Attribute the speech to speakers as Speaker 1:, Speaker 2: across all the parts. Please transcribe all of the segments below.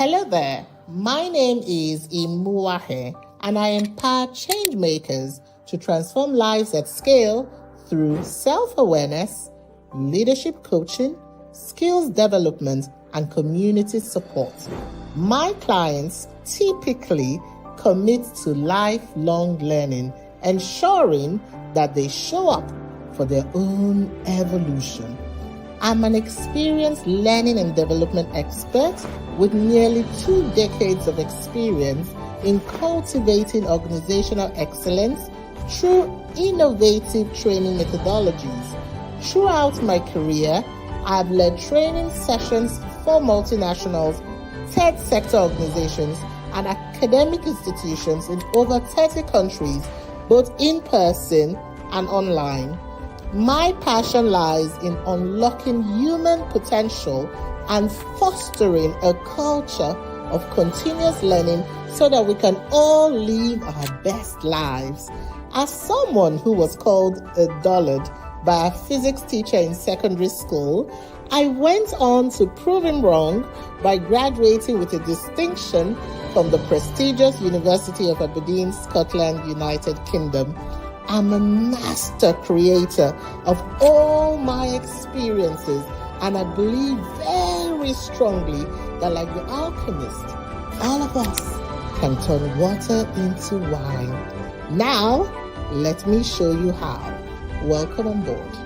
Speaker 1: Hello there, my name is Imuwahen and I empower change makers to transform lives at scale through self-awareness, leadership coaching, skills development, and community support. My clients typically commit to lifelong learning, ensuring that they show up for their own evolution. I'm an experienced learning and development expert with nearly 2 decades of experience in cultivating organizational excellence through innovative training methodologies. Throughout my career, I've led training sessions for multinationals, third sector organizations, and academic institutions in over 30 countries, both in person and online. My passion lies in unlocking human potential and fostering a culture of continuous learning so that we can all live our best lives. As someone who was called a dullard by a physics teacher in secondary school, I went on to prove him wrong by graduating with a distinction from the prestigious University of Aberdeen, Scotland, United Kingdom. I'm a master creator of all my experiences, and I believe very strongly that, like the alchemist, all of us can turn water into wine. Now, let me show you how. Welcome on board.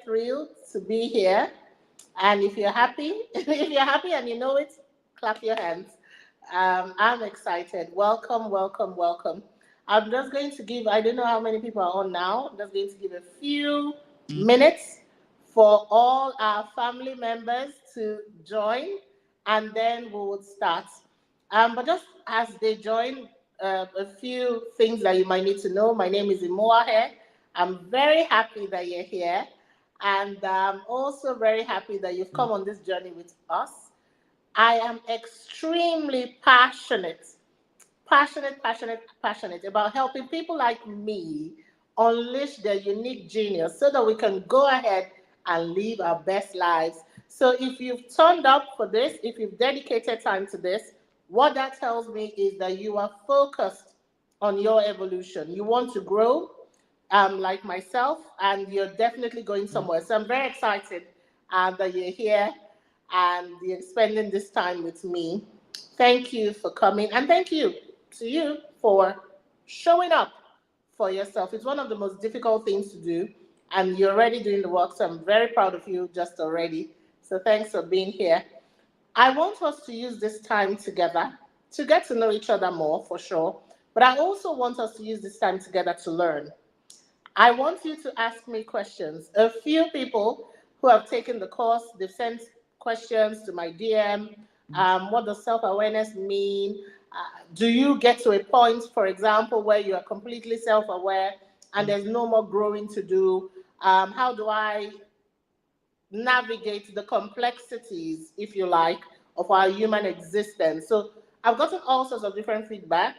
Speaker 1: Thrilled to be here, and if you're happy, if you're happy and you know it, clap your hands. I'm excited. Welcome, welcome, welcome. I'm just going to give, I don't know how many people are on now. I'm just going to give a few minutes for all our family members to join, and then we will start. But just as they join, a few things that you might need to know. My name is Imuwahen. I'm very happy that you're here. And I'm also very happy that you've come on this journey with us. I am extremely passionate about helping people like me unleash their unique genius so that we can go ahead and live our best lives. So if you've turned up for this, if you've dedicated time to this, what that tells me is that you are focused on your evolution. You want to grow, like myself, and you're definitely going somewhere. So I'm very excited that you're here and you're spending this time with me. Thank you for coming, and thank you to you for showing up for yourself. It's one of the most difficult things to do, and you're already doing the work. So I'm very proud of you just already. So thanks for being here. I want us to use this time together to get to know each other more, for sure. But I also want us to use this time together to learn. I want you to ask me questions. A few people who have taken the course, they've sent questions to my DM. What does self-awareness mean? Do you get to a point, for example, where you are completely self-aware and there's no more growing to do? How do I navigate the complexities, if you like, of our human existence? So I've gotten all sorts of different feedback,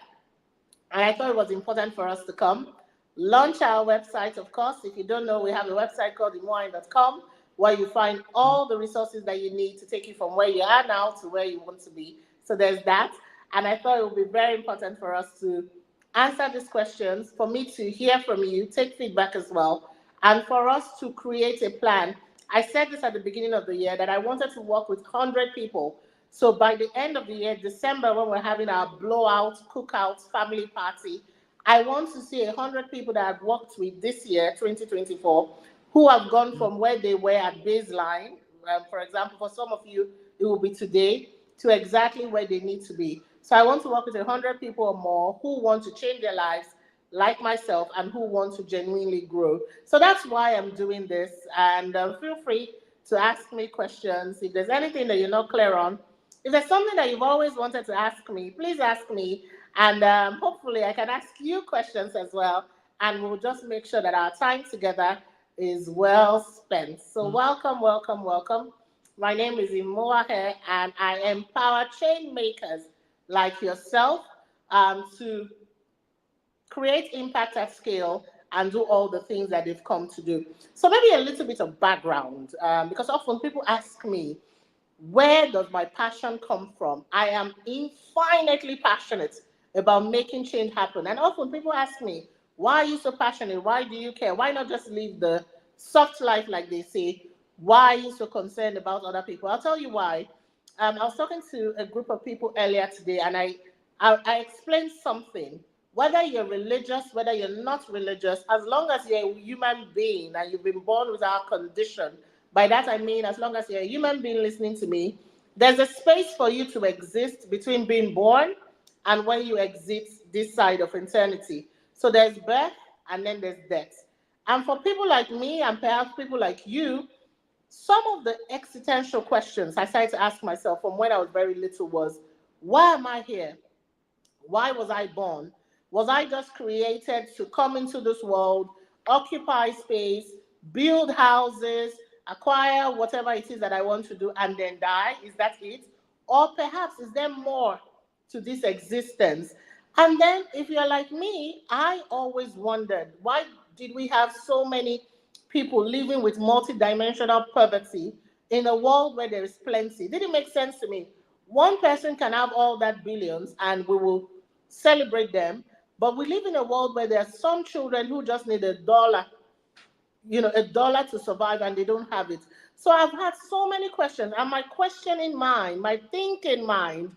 Speaker 1: and I thought it was important for us to come. Launch our website, of course. If you don't know, we have a website called Imuwahen.com where you find all the resources that you need to take you from where you are now to where you want to be. So there's that. And I thought it would be very important for us to answer these questions, for me to hear from you, take feedback as well, and for us to create a plan. I said this at the beginning of the year that I wanted to work with 100 people So by the end of the year, December, when we're having our blowout, cookout, family party, I want to see 100 people that I've worked with this year, 2024, who have gone from where they were at baseline. For example, for some of you, it will be today, to exactly where they need to be. So I want to work with 100 people or more who want to change their lives like myself and who want to genuinely grow. So that's why I'm doing this. And feel free to ask me questions. If there's anything that you're not clear on, if there's something that you've always wanted to ask me, please ask me. And hopefully I can ask you questions as well. And we'll just make sure that our time together is well spent. So welcome, welcome, welcome. My name is Imuwahen, and I empower change makers like yourself to create impact at scale and do all the things that they've come to do. So maybe a little bit of background, because often people ask me, where does my passion come from? I am infinitely passionate about making change happen. And often people ask me, why are you so passionate? Why do you care? Why not just live the soft life, like they say? Why are you so concerned about other people? I'll tell you why. I was talking to a group of people earlier today, and I explained something. Whether you're religious, whether you're not religious, as long as you're a human being and you've been born with our condition, by that I mean, as long as you're a human being listening to me, there's a space for you to exist between being born and when you exit this side of eternity. So there's birth and then there's death. And for people like me and perhaps people like you, some of the existential questions I started to ask myself from when I was very little was, why am I here? Why was I born? Was I just created to come into this world, occupy space, build houses, acquire whatever it is that I want to do, and then die? Is that it? Or perhaps is there more to this existence? And then, if you're like me, I always wondered, why did we have so many people living with multidimensional poverty in a world where there is plenty? Did it make sense to me? One person can have all that billions and we will celebrate them, but we live in a world where there are some children who just need a dollar to survive and they don't have it. So I've had so many questions, and my questioning mind, my thinking mind,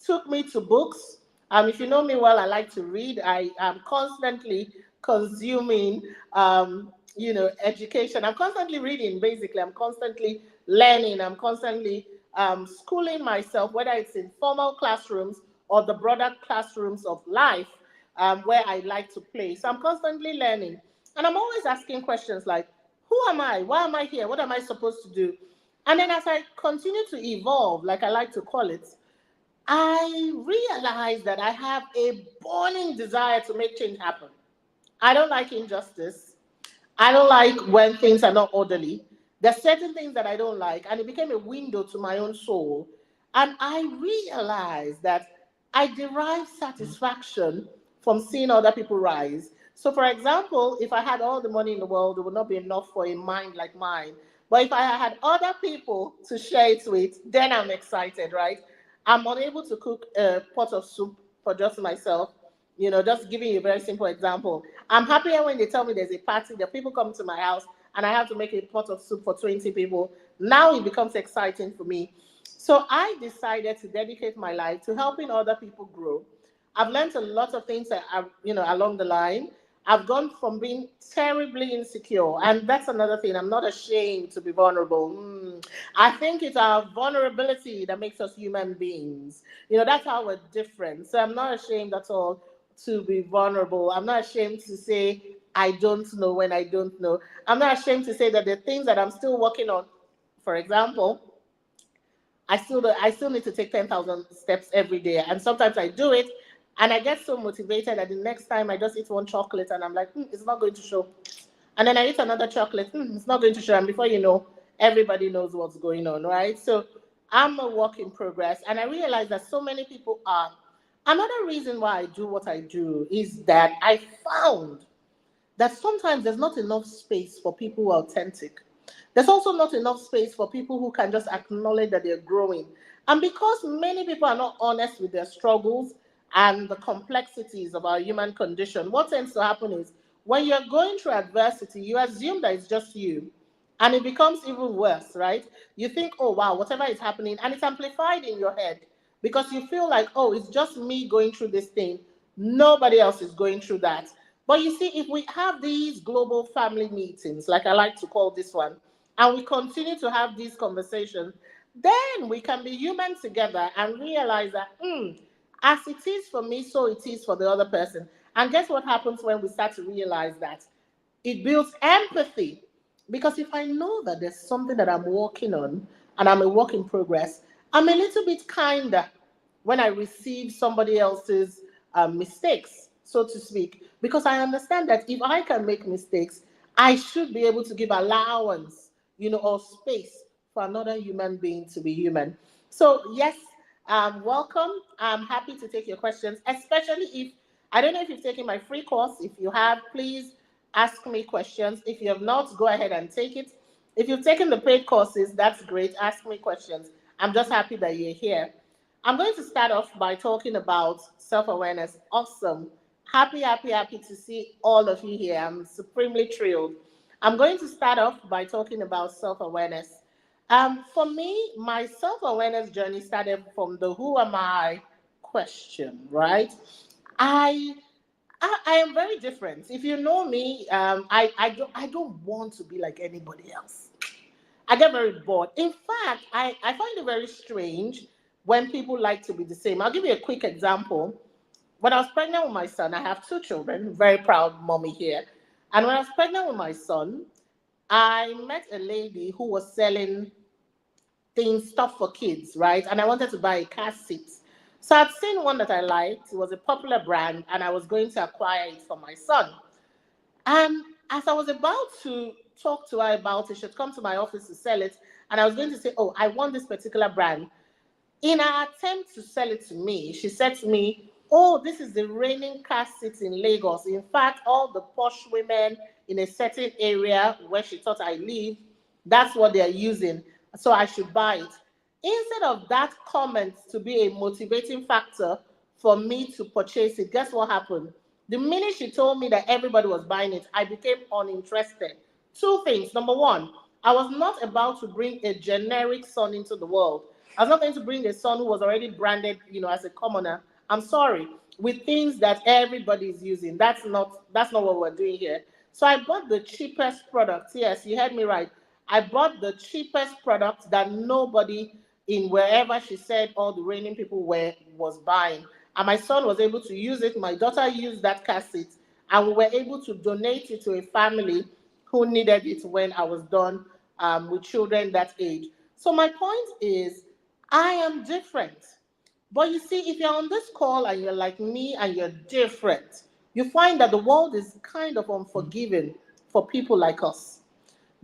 Speaker 1: took me to books. If you know me well, I like to read. I am constantly consuming, education. I'm constantly reading, basically. I'm constantly learning. I'm constantly schooling myself, whether it's in formal classrooms or the broader classrooms of life where I like to play. So I'm constantly learning. And I'm always asking questions like, who am I? Why am I here? What am I supposed to do? And then as I continue to evolve, like I like to call it, I realize that I have a burning desire to make change happen. I don't like injustice. I don't like when things are not orderly. There's certain things that I don't like, and it became a window to my own soul. And I realized that I derive satisfaction from seeing other people rise. So, for example, if I had all the money in the world, it would not be enough for a mind like mine. But if I had other people to share it with, then I'm excited, right? I'm unable to cook a pot of soup for just myself. Just giving you a very simple example. I'm happier when they tell me there's a party, the people come to my house, and I have to make a pot of soup for 20 people. Now it becomes exciting for me. So I decided to dedicate my life to helping other people grow. I've learned a lot of things along the line. I've gone from being terribly insecure, and that's another thing. I'm not ashamed to be vulnerable. I think it's our vulnerability that makes us human beings. That's how we're different. So I'm not ashamed at all to be vulnerable. I'm not ashamed to say I don't know when I don't know. I'm not ashamed to say that the things that I'm still working on, for example, I still need to take 10,000 steps every day. And sometimes I do it and I get so motivated that the next time I just eat one chocolate and I'm like, it's not going to show. And then I eat another chocolate, it's not going to show. And before you know, everybody knows what's going on, right? So I'm a work in progress. And I realize that so many people are. Another reason why I do what I do is that I found that sometimes there's not enough space for people who are authentic. There's also not enough space for people who can just acknowledge that they're growing. And because many people are not honest with their struggles and the complexities of our human condition, what tends to happen is when you're going through adversity, you assume that it's just you. And it becomes even worse, right? You think, oh wow, whatever is happening, and it's amplified in your head because you feel like, oh, it's just me going through this thing. Nobody else is going through that. But you see, if we have these global family meetings, like I like to call this one, and we continue to have these conversations, then we can be human together and realize that, as it is for me, so it is for the other person. And guess what happens when we start to realize that? It builds empathy. Because if I know that there's something that I'm working on and I'm a work in progress, I'm a little bit kinder when I receive somebody else's mistakes, so to speak. Because I understand that if I can make mistakes, I should be able to give allowance, or space for another human being to be human. So, yes, welcome. I'm happy to take your questions, especially if I don't know if you've taken my free course. If you have, please ask me questions. If you have not, go ahead and take it. If you've taken the paid courses, that's great. Ask me questions. I'm just happy that you're here. I'm going to start off by talking about self awareness. Awesome. Happy, happy, happy to see all of you here. I'm supremely thrilled. I'm going to start off by talking about self awareness. For me, my self awareness journey started from the who am I question, right? I I am very different. If you know me, I don't want to be like anybody else. I get very bored. In fact, I find it very strange when people like to be the same. I'll give you a quick example. When I was pregnant with my son, I have two children, very proud mommy here. And when I was pregnant with my son, I met a lady who was selling things, stuff for kids, right? And I wanted to buy a car seat. So I'd seen one that I liked. It was a popular brand, and I was going to acquire it for my son. And as I was about to talk to her about it, she'd come to my office to sell it, and I was going to say, "Oh, I want this particular brand." In her attempt to sell it to me, she said to me, "Oh, this is the reigning car seat in Lagos. In fact, all the posh women in a certain area where she thought I lived, that's what they're using. So I should buy it." Instead of that comment to be a motivating factor for me to purchase it, guess what happened? The minute she told me that everybody was buying it, I became uninterested. Two things. Number one, I was not about to bring a generic son into the world. I was not going to bring a son who was already branded, as a commoner. I'm sorry, with things that everybody is using. That's not what we're doing here. So I bought the cheapest product. Yes, you heard me right. I bought the cheapest product that nobody in wherever she said all the reigning people were was buying. And my son was able to use it. My daughter used that cassette, and we were able to donate it to a family who needed it when I was done with children that age. So my point is, I am different. But you see, if you're on this call and you're like me and you're different, you find that the world is kind of unforgiving for people like us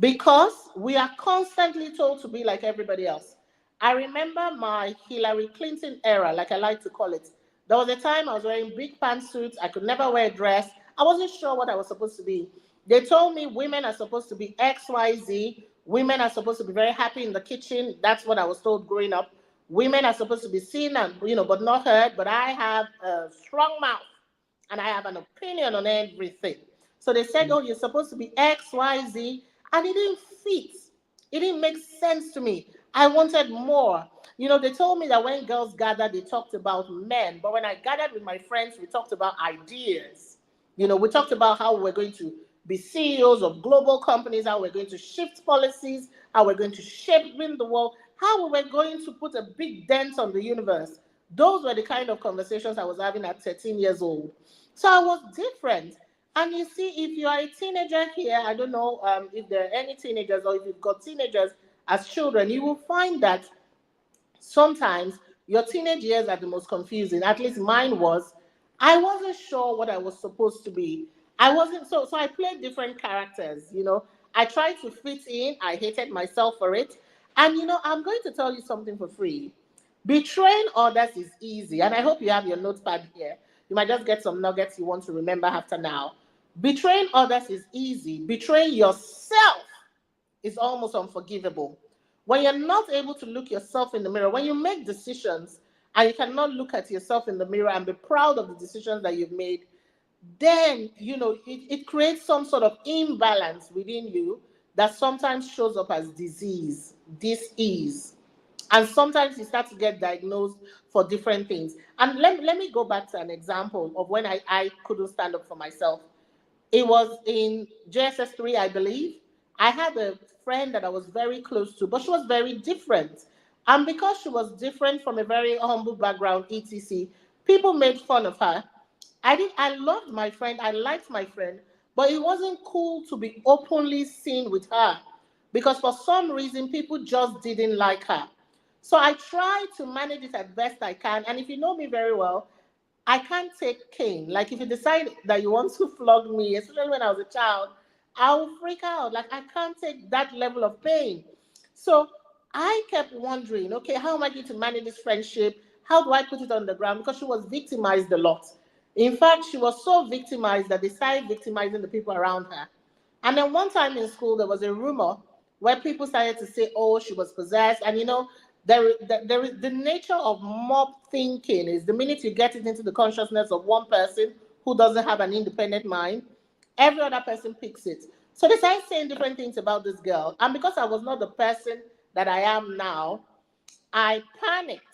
Speaker 1: because we are constantly told to be like everybody else. I remember my Hillary Clinton era, like I like to call it. There was a time I was wearing big pantsuits. I could never wear a dress. I wasn't sure what I was supposed to be. They told me women are supposed to be XYZ. Women are supposed to be very happy in the kitchen. That's what I was told growing up. Women are supposed to be seen and but not heard. But I have a strong mouth and I have an opinion on everything. So they said, "Oh, you're supposed to be X, Y, Z," and it didn't fit. It didn't make sense to me. I wanted more. They told me that when girls gathered, they talked about men, but when I gathered with my friends, we talked about ideas. We talked about how we're going to be CEOs of global companies, how we're going to shift policies, how we're going to shape the world, how we were going to put a big dent on the universe. Those were the kind of conversations I was having at 13 years old. So I was different. And you see, if you are a teenager here, I don't know if there are any teenagers or if you've got teenagers as children, you will find that sometimes your teenage years are the most confusing. At least mine was. I wasn't sure what I was supposed to be. I wasn't so I played different characters. I tried to fit in. I hated myself for it. And I'm going to tell you something for free. Betraying others is easy, and I hope you have your notepad here. You might just get some nuggets you want to remember after now. Betraying others is easy. Betraying yourself is almost unforgivable. When you're not able to look yourself in the mirror, when you make decisions and you cannot look at yourself in the mirror and be proud of the decisions that you've made, then it creates some sort of imbalance within you that sometimes shows up as disease, disease. And sometimes you start to get diagnosed for different things. And let me go back to an example of when I couldn't stand up for myself. It was in JSS 3, I believe. I had a friend that I was very close to, but she was very different. And because she was different from a very humble background, etc., people made fun of her. I loved my friend, I liked my friend, but it wasn't cool to be openly seen with her because for some reason people just didn't like her. So I try to manage it as best I can. And if you know me very well, I can't take cane. Like if you decide that you want to flog me, especially when I was a child, I'll freak out. Like I can't take that level of pain. So I kept wondering, okay, how am I going to manage this friendship? How do I put it on the ground? Because she was victimized a lot. In fact, she was so victimized that they started victimizing the people around her. And then one time in school, there was a rumor where people started to say, oh, she was possessed. And there is the nature of mob thinking is the minute you get it into the consciousness of one person who doesn't have an independent mind, every other person picks it. So they started saying different things about this girl. And because I was not the person that I am now, I panicked.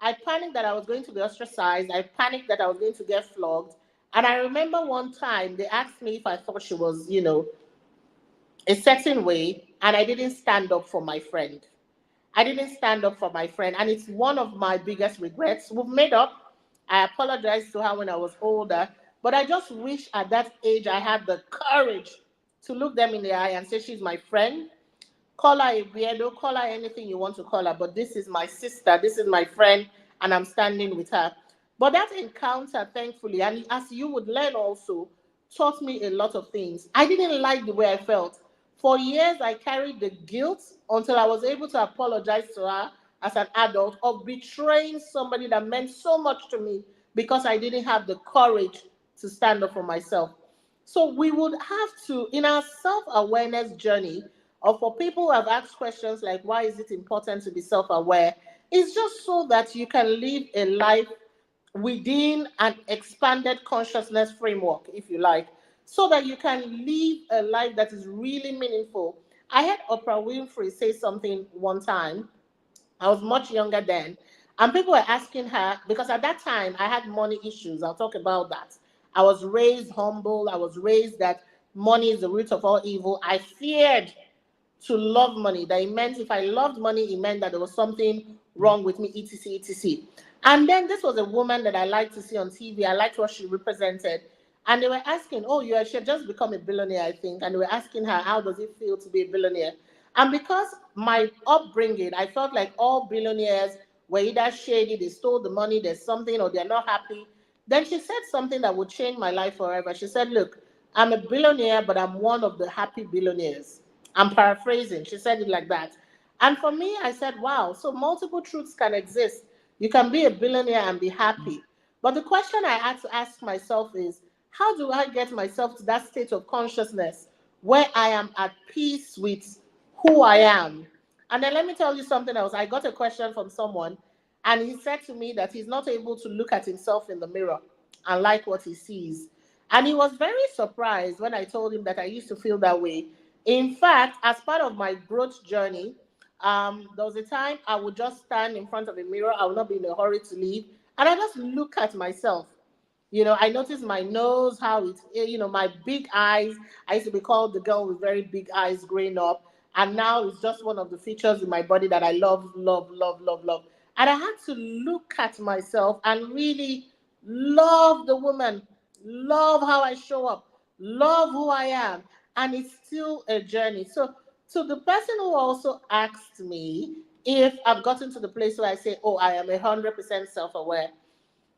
Speaker 1: I panicked that I was going to be ostracized. I panicked that I was going to get flogged. And I remember one time they asked me if I thought she was, a certain way, and I didn't stand up for my friend. I didn't stand up for my friend, and it's one of my biggest regrets. We've made up. I apologized to her when I was older, but I just wish at that age I had the courage to look them in the eye and say, she's my friend. Call her a weirdo, call her anything you want to call her, but this is my sister, this is my friend, and I'm standing with her. But that encounter, thankfully, and as you would learn also, taught me a lot of things. I didn't like the way I felt. For years, I carried the guilt until I was able to apologize to her as an adult of betraying somebody that meant so much to me because I didn't have the courage to stand up for myself. So we would have to, in our self-awareness journey, or for people who have asked questions like, why is it important to be self-aware? It's just so that you can live a life within an expanded consciousness framework, if you like, so that you can live a life that is really meaningful. I heard Oprah Winfrey say something one time. I was much younger then. And people were asking her, because at that time I had money issues. I'll talk about that. I was raised humble. I was raised that money is the root of all evil. I feared to love money. That it meant if I loved money, it meant that there was something wrong with me, etc., etc. And then this was a woman that I liked to see on TV. I liked what she represented. And they were asking, oh, she had just become a billionaire, I think. And they were asking her, how does it feel to be a billionaire? And because my upbringing, I felt like all billionaires were either shady, they stole the money, there's something, or they're not happy. Then she said something that would change my life forever. She said, look, I'm a billionaire, but I'm one of the happy billionaires. I'm paraphrasing. She said it like that. And for me, I said, wow, so multiple truths can exist. You can be a billionaire and be happy. But the question I had to ask myself is, how do I get myself to that state of consciousness where I am at peace with who I am? And then let me tell you something else. I got a question from someone, and he said to me that he's not able to look at himself in the mirror and like what he sees. And he was very surprised when I told him that I used to feel that way. In fact, as part of my growth journey, there was a time I would just stand in front of a mirror. I would not be in a hurry to leave. And I just look at myself. I noticed my nose, how my big eyes. I used to be called the girl with very big eyes growing up. And now it's just one of the features in my body that I love, love, love, love, love. And I had to look at myself and really love the woman, love how I show up, love who I am. And it's still a journey. So, to the person who also asked me if I've gotten to the place where I say, oh, I am 100% self aware,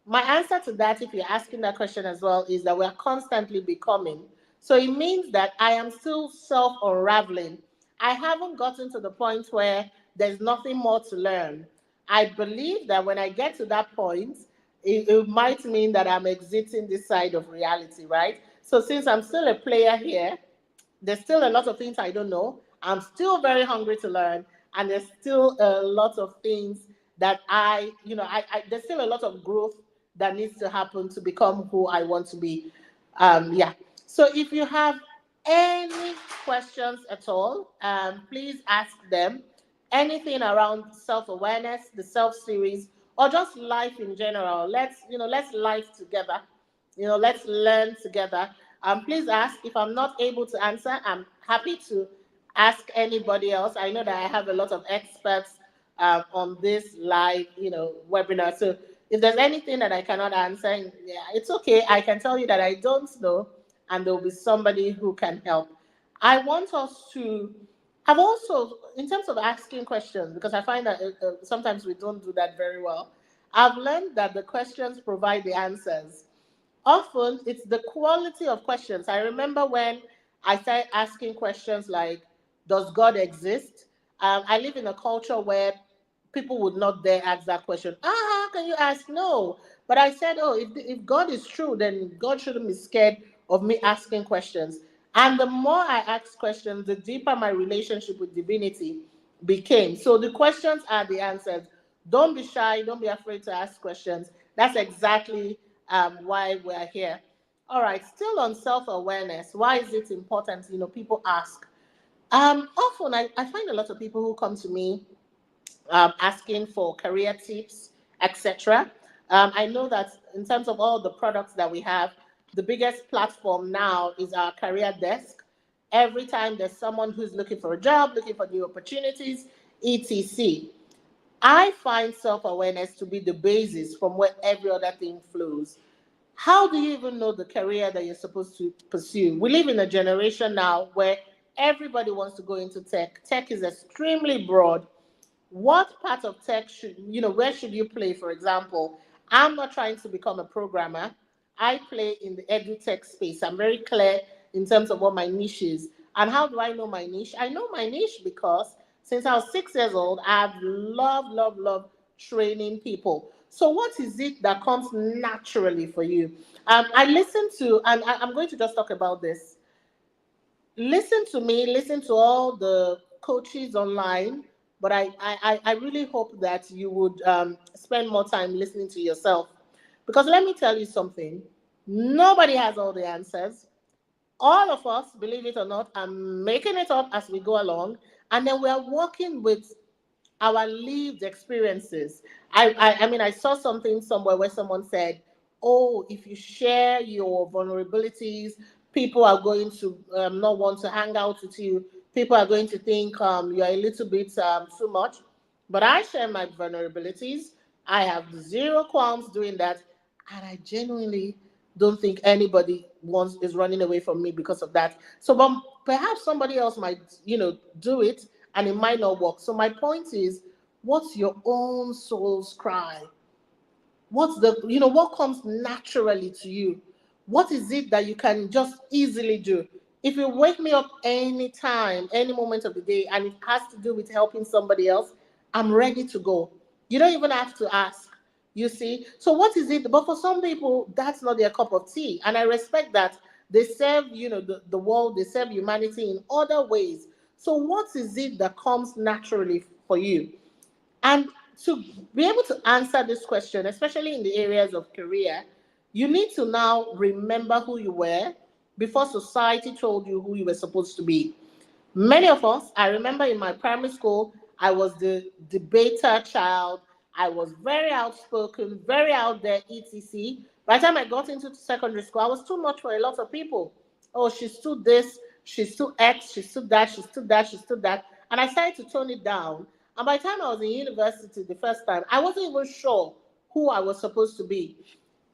Speaker 1: my answer to that, if you're asking that question as well, is that we're constantly becoming. So it means that I am still self unraveling. I haven't gotten to the point where there's nothing more to learn. I believe that when I get to that point, it might mean that I'm exiting this side of reality, right? So since I'm still a player here, there's still a lot of things I don't know. I'm still very hungry to learn, and there's still a lot of things that there's still a lot of growth that needs to happen to become who I want to be. Yeah. So if you have any questions at all, please ask them. Anything around self-awareness, the self series, or just life in general. Let's life together. Let's learn together. Please ask. If I'm not able to answer, I'm happy to ask anybody else. I know that I have a lot of experts on this live, webinar. So if there's anything that I cannot answer, yeah, it's okay. I can tell you that I don't know, and there will be somebody who can help. I want us to have also, in terms of asking questions, because I find that sometimes we don't do that very well. I've learned that the questions provide the answers. Often it's the quality of questions. I remember when I started asking questions like, does God exist? I live in a culture where people would not dare ask that question. How can you ask? No. But I said, oh, if God is true, then God shouldn't be scared of me asking questions. And the more I asked questions, the deeper my relationship with divinity became. So the questions are the answers. Don't be shy. Don't be afraid to ask questions. That's exactly why we're here. All right, still on self awareness. Why is it important? People ask. Often I find a lot of people who come to me asking for career tips, etc. I know that in terms of all the products that we have, the biggest platform now is our career desk. Every time there's someone who's looking for a job, looking for new opportunities, etc. I find self awareness to be the basis from where every other thing flows. How do you even know the career that you're supposed to pursue? We live in a generation now where everybody wants to go into tech. Tech is extremely broad. What part of tech where should you play? For example, I'm not trying to become a programmer. I play in the edu tech space. I'm very clear in terms of what my niche is. And how do I know my niche? I know my niche because since I was 6 years old, I've loved training people. So what is it that comes naturally for you? I listen to, and I'm going to just talk about this. Listen to me, listen to all the coaches online, but I really hope that you would spend more time listening to yourself. Because let me tell you something, nobody has all the answers. All of us, believe it or not, are making it up as we go along, and then we are working with our lived experiences. I mean, I saw something somewhere where someone said, "Oh, if you share your vulnerabilities, people are going to not want to hang out with you. People are going to think you are a little bit too much." But I share my vulnerabilities. I have zero qualms doing that, and I genuinely don't think anybody wants is running away from me because of that. So, but perhaps somebody else might, do it, and it might not work. So, my point is, what's your own soul's cry? What comes naturally to you? What is it that you can just easily do? If you wake me up anytime, any moment of the day, and it has to do with helping somebody else, I'm ready to go. You don't even have to ask. You see? So what is it? But for some people, that's not their cup of tea. And I respect that. They serve, the world, they serve humanity in other ways. So what is it that comes naturally for you? And to be able to answer this question, especially in the areas of career, you need to now remember who you were before society told you who you were supposed to be. Many of us, I remember in my primary school, I was the debater child. I was very outspoken, very out there, etc. By the time I got into secondary school, I was too much for a lot of people. Oh, she's too this, she's too X, she's too that, she's too that, she's too that. And I started to tone it down. And by the time I was in university the first time, I wasn't even sure who I was supposed to be.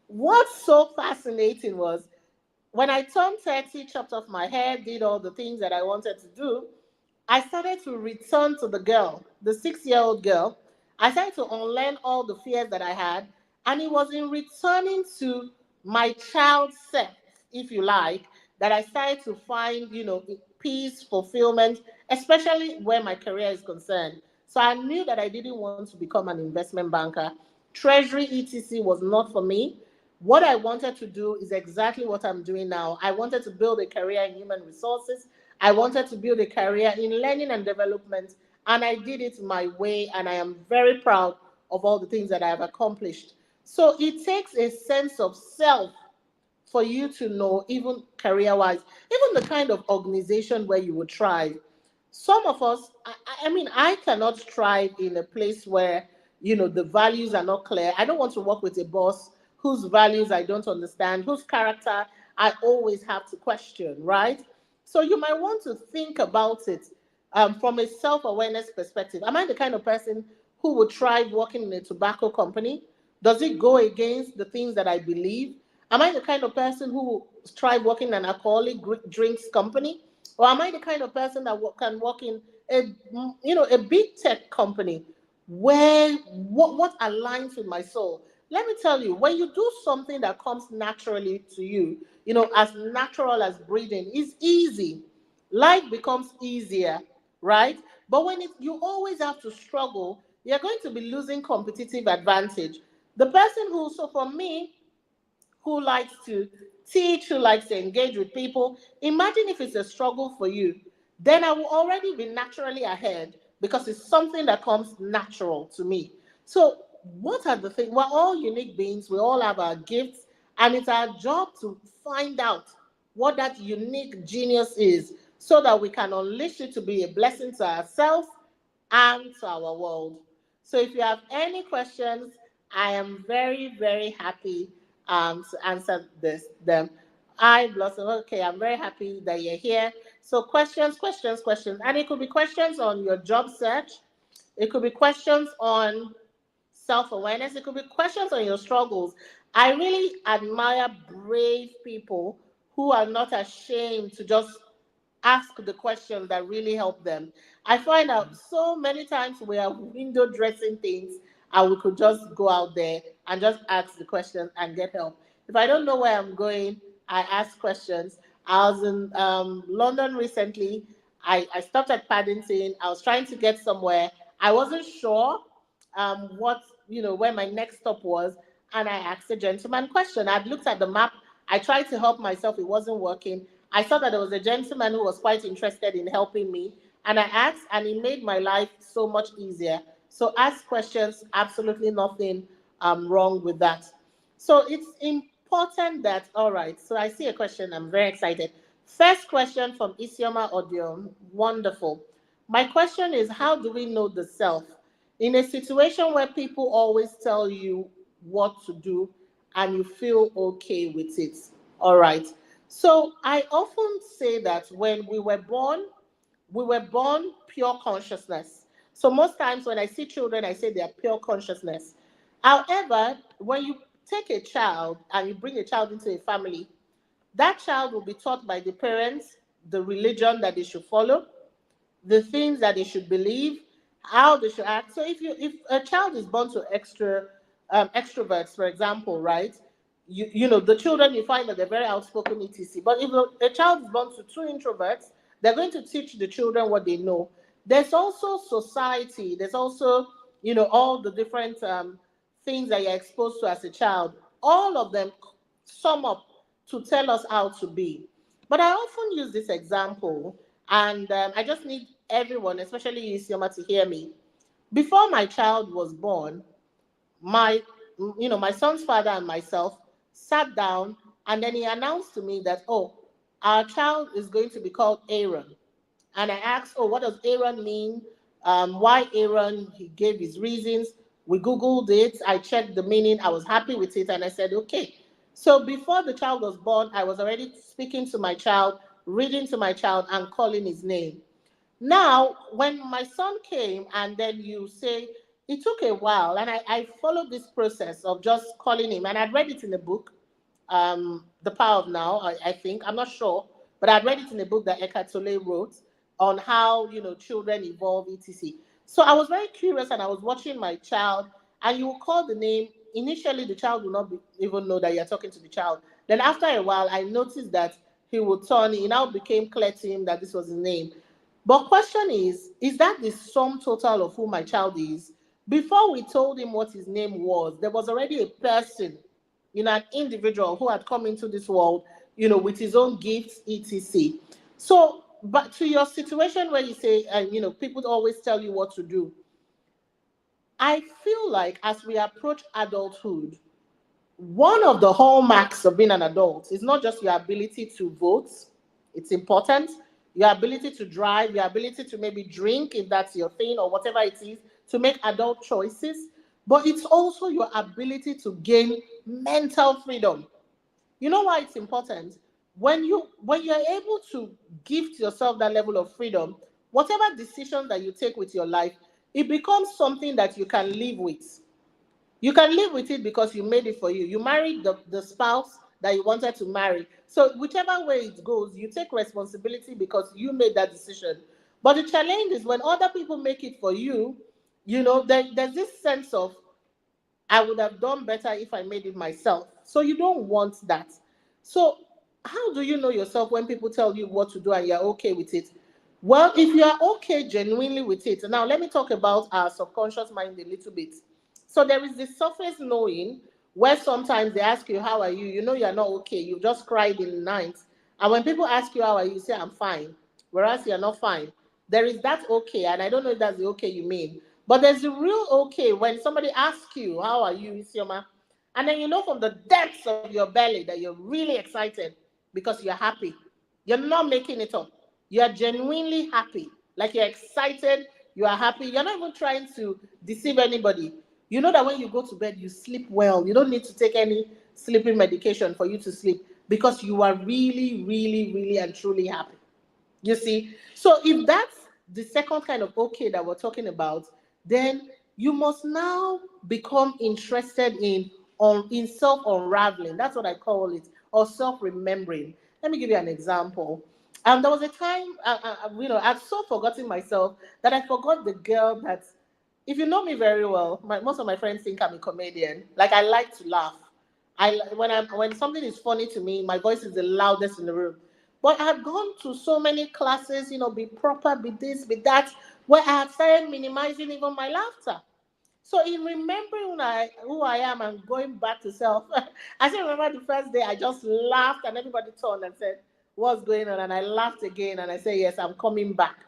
Speaker 1: What's so fascinating was when I turned 30, chopped off my hair, did all the things that I wanted to do, I started to return to the girl, the 6 year old girl. I started to unlearn all the fears that I had. And it was in returning to my child self, if you like, that I started to find, peace, fulfillment, especially where my career is concerned. So I knew that I didn't want to become an investment banker. Treasury etc. was not for me. What I wanted to do is exactly what I'm doing now. I wanted to build a career in human resources. I wanted to build a career in learning and development, and I did it my way, and I am very proud of all the things that I have accomplished. So it takes a sense of self for you to know, even career wise, even the kind of organization where you would thrive. Some of us, I mean, I cannot thrive in a place where, the values are not clear. I don't want to work with a boss whose values I don't understand, whose character I always have to question, right? So you might want to think about it from a self awareness perspective. Am I the kind of person who would thrive working in a tobacco company? Does it go against the things that I believe? Am I the kind of person who thrive working in an alcoholic drinks company? Or am I the kind of person that can work in a a big tech company where what aligns with my soul? Let me tell you, when you do something that comes naturally to you, as natural as breathing, is easy. Life becomes easier, right? But when you always have to struggle, you're going to be losing competitive advantage. The person who, so for me, who likes to teach, who likes to engage with people, imagine if it's a struggle for you, then I will already be naturally ahead because it's something that comes natural to me. So, what are the things? We're all unique beings, we all have our gifts, and it's our job to find out what that unique genius is so that we can unleash it to be a blessing to ourselves and to our world. So if you have any questions, I am very, very happy to answer them. I Blossom. Okay, I'm very happy that you're here. So questions, questions, questions. And it could be questions on your job search. It could be questions on self-awareness. It could be questions on your struggles. I really admire brave people who are not ashamed to just ask the questions that really help them. I find out so many times we are window dressing things and we could just go out there and just ask the questions and get help. If I don't know where I'm going, I ask questions. I was in London recently. I stopped at Paddington. I was trying to get somewhere. I wasn't sure where my next stop was, and I asked a gentleman question. I'd looked at the map. I tried to help myself. It wasn't working. I saw that there was a gentleman who was quite interested in helping me, and I asked, and it made my life so much easier. So ask questions, absolutely nothing wrong with that. So it's important that, all right, so I see a question, I'm very excited. First question from Isioma Audio, wonderful. My question is, how do we know the self? In a situation where people always tell you what to do and you feel okay with it, all right. So I often say that when we were born pure consciousness. So most times when I see children, I say they are pure consciousness. However, when you take a child and you bring a child into a family, that child will be taught by the parents the religion that they should follow, the things that they should believe, how they should act. So if a child is born to extroverts, for example, right? The children you find that they're very outspoken, etc. But if a child is born to two introverts, they're going to teach the children what they know. There's also society. There's also all the different things that you're exposed to as a child. All of them sum up to tell us how to be. But I often use this example, and I just need everyone, especially you, Sioma, to hear me. Before my child was born, my my son's father and myself sat down, and then he announced to me that, oh, our child is going to be called Aaron. And I asked, oh, what does Aaron mean? Why Aaron? He gave his reasons. We Googled it. I checked the meaning. I was happy with it. And I said, okay. So before the child was born, I was already speaking to my child, reading to my child, and calling his name. Now, when my son came, and then you say, it took a while, and I followed this process of just calling him, and I'd read it in a book, The Power of Now, I think, I'm not sure, but I'd read it in a book that Eckhart Tolle wrote on how, children evolve, etc. So I was very curious, and I was watching my child, and you will call the name. Initially, the child will not even know that you're talking to the child. Then after a while, I noticed that he would turn, it now became clear to him that this was his name. But question is that the sum total of who my child is? Before we told him what his name was, there was already a person, an individual who had come into this world, with his own gifts, etc. So, but to your situation where you say, people always tell you what to do, I feel like as we approach adulthood, One of the hallmarks of being an adult is not just your ability to vote, it's important, your ability to drive, your ability to maybe drink, if that's your thing, or whatever it is, to make adult choices, but it's also your ability to gain mental freedom. You know why it's important? When you're able to gift yourself that level of freedom, whatever decision that you take with your life, it becomes something that you can live with. You can live with it because you made it for you. You married the spouse that you wanted to marry. So whichever way it goes, you take responsibility because you made that decision. But the challenge is when other people make it for you, there's this sense of I would have done better if I made it myself. So you don't want that. So how do you know yourself when people tell you what to do and you're okay with it? Well, if you are okay genuinely with it, now let me talk about our subconscious mind a little bit. So there is this surface knowing where sometimes they ask you, how are you? You know you're not okay. You just cried in the night. And when people ask you, how are you? You say, I'm fine. Whereas you're not fine. There is that okay. And I don't know if that's the okay you mean. But there's the real okay when somebody asks you, how are you, Isioma? And then you know from the depths of your belly that you're really excited because you're happy. You're not making it up. You're genuinely happy. Like you're excited, you are happy. You're not even trying to deceive anybody. You know that when you go to bed, you sleep well. You don't need to take any sleeping medication for you to sleep because you are really, really, really, and truly happy. You see? So if that's the second kind of okay that we're talking about, then you must now become interested in self-unraveling. That's what I call it, or self-remembering. Let me give you an example. There was a time, I've so forgotten myself that I forgot the girl that, if you know me very well, most of my friends think I'm a comedian. Like I like to laugh. When something is funny to me, my voice is the loudest in the room. But I've gone to so many classes, be proper, be this, be that, where I have started minimizing even my laughter. So in remembering who I am and going back to self, I still remember the first day I just laughed and everybody turned and said, what's going on? And I laughed again and I said, yes, I'm coming back.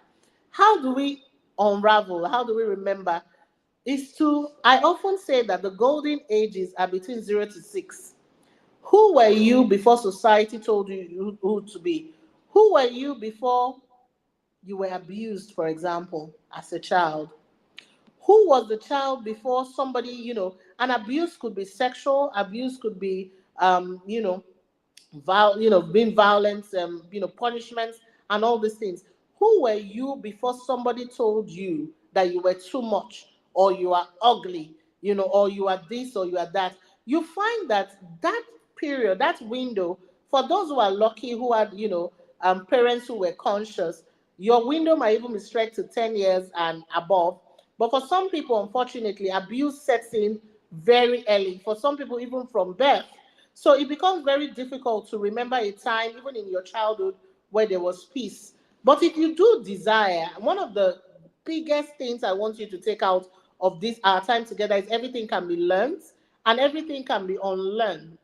Speaker 1: How do we unravel? How do we remember? I often say that the golden ages are between 0 to 6. Who were you before society told you who to be? Who were you before you were abused, for example, as a child? Who was the child before somebody, an abuse could be sexual, abuse could be, being violent, punishments and all these things. Who were you before somebody told you that you were too much or you are ugly, or you are this or you are that? You find that period, that window, for those who are lucky, who had, parents who were conscious, your window might even be stretched to 10 years and above. But for some people, unfortunately, abuse sets in very early. For some people, even from birth. So it becomes very difficult to remember a time, even in your childhood, where there was peace. But if you do desire, one of the biggest things I want you to take out of this our time together is everything can be learned and everything can be unlearned.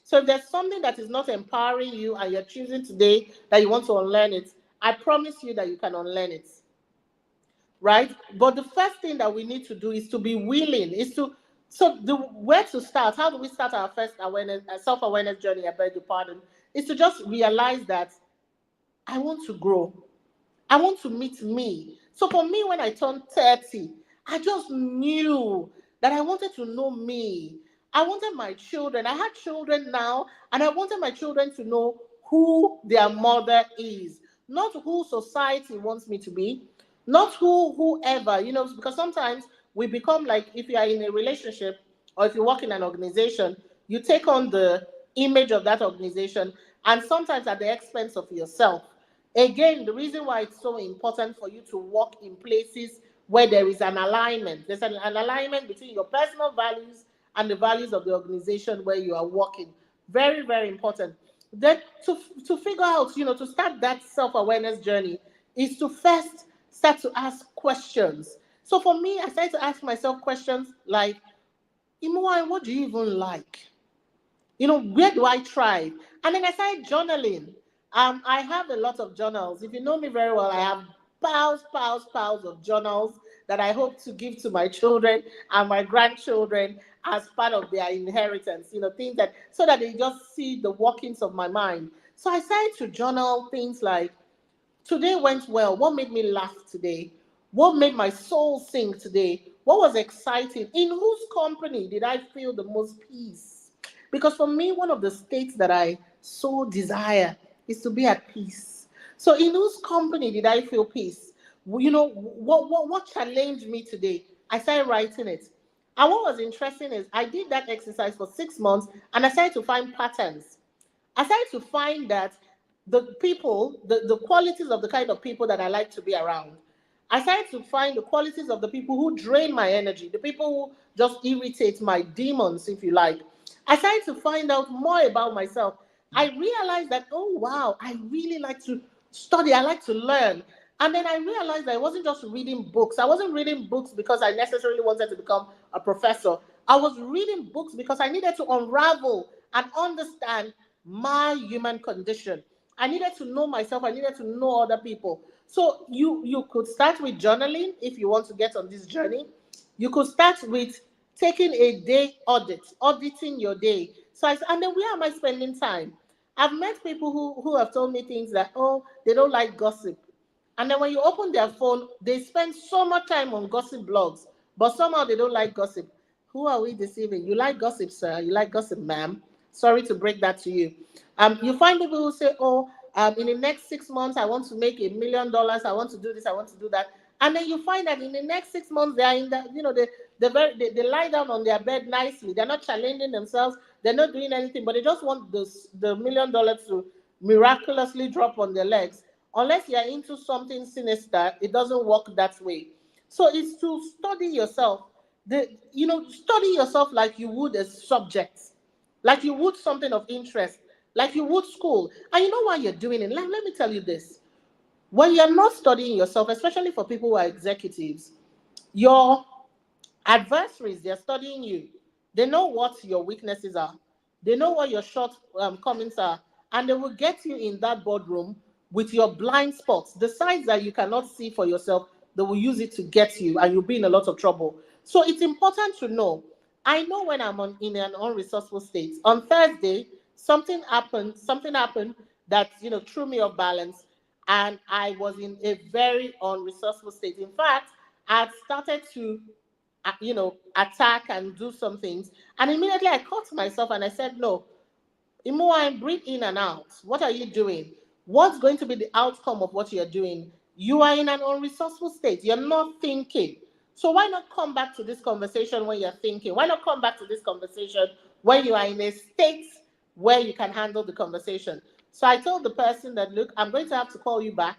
Speaker 1: So if there's something that is not empowering you and you're choosing today that you want to unlearn it, I promise you that you can unlearn it, right? But the first thing that we need to do is to be willing, is to so the where to start. How do we start our first awareness, self-awareness journey? I beg your pardon. Is to just realize that I want to grow. I want to meet me. So for me, when I turned 30, I just knew that I wanted to know me. I wanted my children. I had children now, and I wanted my children to know who their mother is, not who society wants me to be, not whoever, because sometimes we become like, if you are in a relationship or if you work in an organization, you take on the image of that organization, and sometimes at the expense of yourself. Again, the reason why it's so important for you to work in places where there is an alignment. There's an alignment between your personal values and the values of the organization where you are working. Very, very important. Then to figure out, to start that self-awareness journey is to first start to ask questions. So for me, I started to ask myself questions like, Imuwahen, what do you even like? Where do I thrive? And then I started journaling. I have a lot of journals. If you know me very well, I have piles of journals that I hope to give to my children and my grandchildren. as part of their inheritance, things that, so that they just see the workings of my mind. So I started to journal things like, today went well. What made me laugh today? What made my soul sing today? What was exciting? In whose company did I feel the most peace? Because for me, one of the states that I so desire is to be at peace. So, in whose company did I feel peace? What challenged me today? I started writing it. And what was interesting is I did that exercise for 6 months and I started to find patterns. I started to find that the qualities of the kind of people that I like to be around. I started to find the qualities of the people who drain my energy, the people who just irritate my demons, if you like. I started to find out more about myself. I realized that, oh wow, I really like to study, I like to learn. And then I realized that I wasn't just reading books. I wasn't reading books because I necessarily wanted to become a professor. I was reading books because I needed to unravel and understand my human condition. I needed to know myself. I needed to know other people. So you could start with journaling if you want to get on this journey. You could start with taking a day audit, auditing your day. And then where am I spending time? I've met people who have told me things that, oh, they don't like gossip. And then when you open their phone, they spend so much time on gossip blogs, but somehow they don't like gossip. Who are we deceiving? You like gossip, sir. You like gossip, ma'am. Sorry to break that to you. You find people who say, oh, in the next 6 months, I want to make $1 million. I want to do this. I want to do that. And then you find that in the next 6 months, they are in the, they lie down on their bed nicely. They're not challenging themselves. They're not doing anything, but they just want the $1 million to miraculously drop on their legs. Unless you're into something sinister, it doesn't work that way. So it's to study yourself. Study yourself like you would a subject, like you would something of interest, like you would school. And you know why you're doing it? Let me tell you this. When you're not studying yourself, especially for people who are executives, your adversaries, they're studying you. They know what your weaknesses are. They know what your shortcomings are. And they will get you in that boardroom with your blind spots, the sides that you cannot see for yourself. They will use it to get you, and you'll be in a lot of trouble. So it's important to know. I know when I'm in an unresourceful state. On Thursday, something happened that threw me off balance, and I was in a very unresourceful state. In fact, I had started to attack and do some things. And immediately I caught myself and I said, no, Imuwahen, breathe in and out. What are you doing? What's going to be the outcome of what you're doing? You are in an unresourceful state. You're not thinking. So why not come back to this conversation when you're thinking? Why not come back to this conversation when you are in a state where you can handle the conversation? So I told the person that, look, I'm going to have to call you back.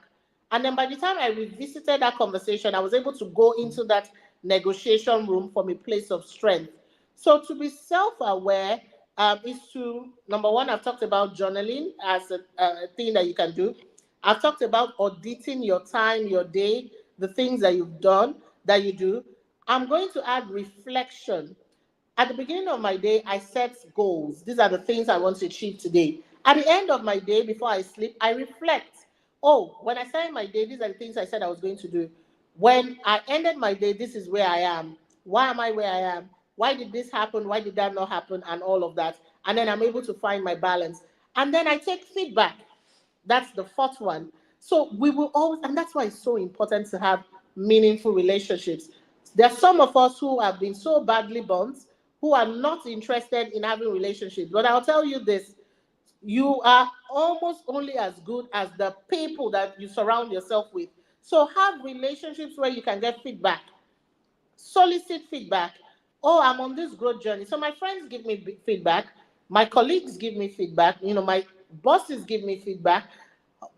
Speaker 1: And then by the time I revisited that conversation, I was able to go into that negotiation room from a place of strength. So to be self-aware is to, number one, I've talked about journaling as a thing that you can do. I've talked about auditing your time, your day, the things that you've done, that you do. I'm going to add reflection. At the beginning of my day, I set goals. These are the things I want to achieve today. At the end of my day, before I sleep, I reflect. Oh, when I started my day, these are the things I said I was going to do. When I ended my day, this is where I am. Why am I where I am? Why did this happen? Why did that not happen? And all of that. And then I'm able to find my balance. And then I take feedback. That's the fourth one. So we will always, and that's why it's so important to have meaningful relationships. There are some of us who have been so badly burnt, who are not interested in having relationships. But I'll tell you this, you are almost only as good as the people that you surround yourself with. So have relationships where you can get feedback, solicit feedback. Oh, I'm on this growth journey. So my friends give me feedback, my colleagues give me feedback, my bosses give me feedback.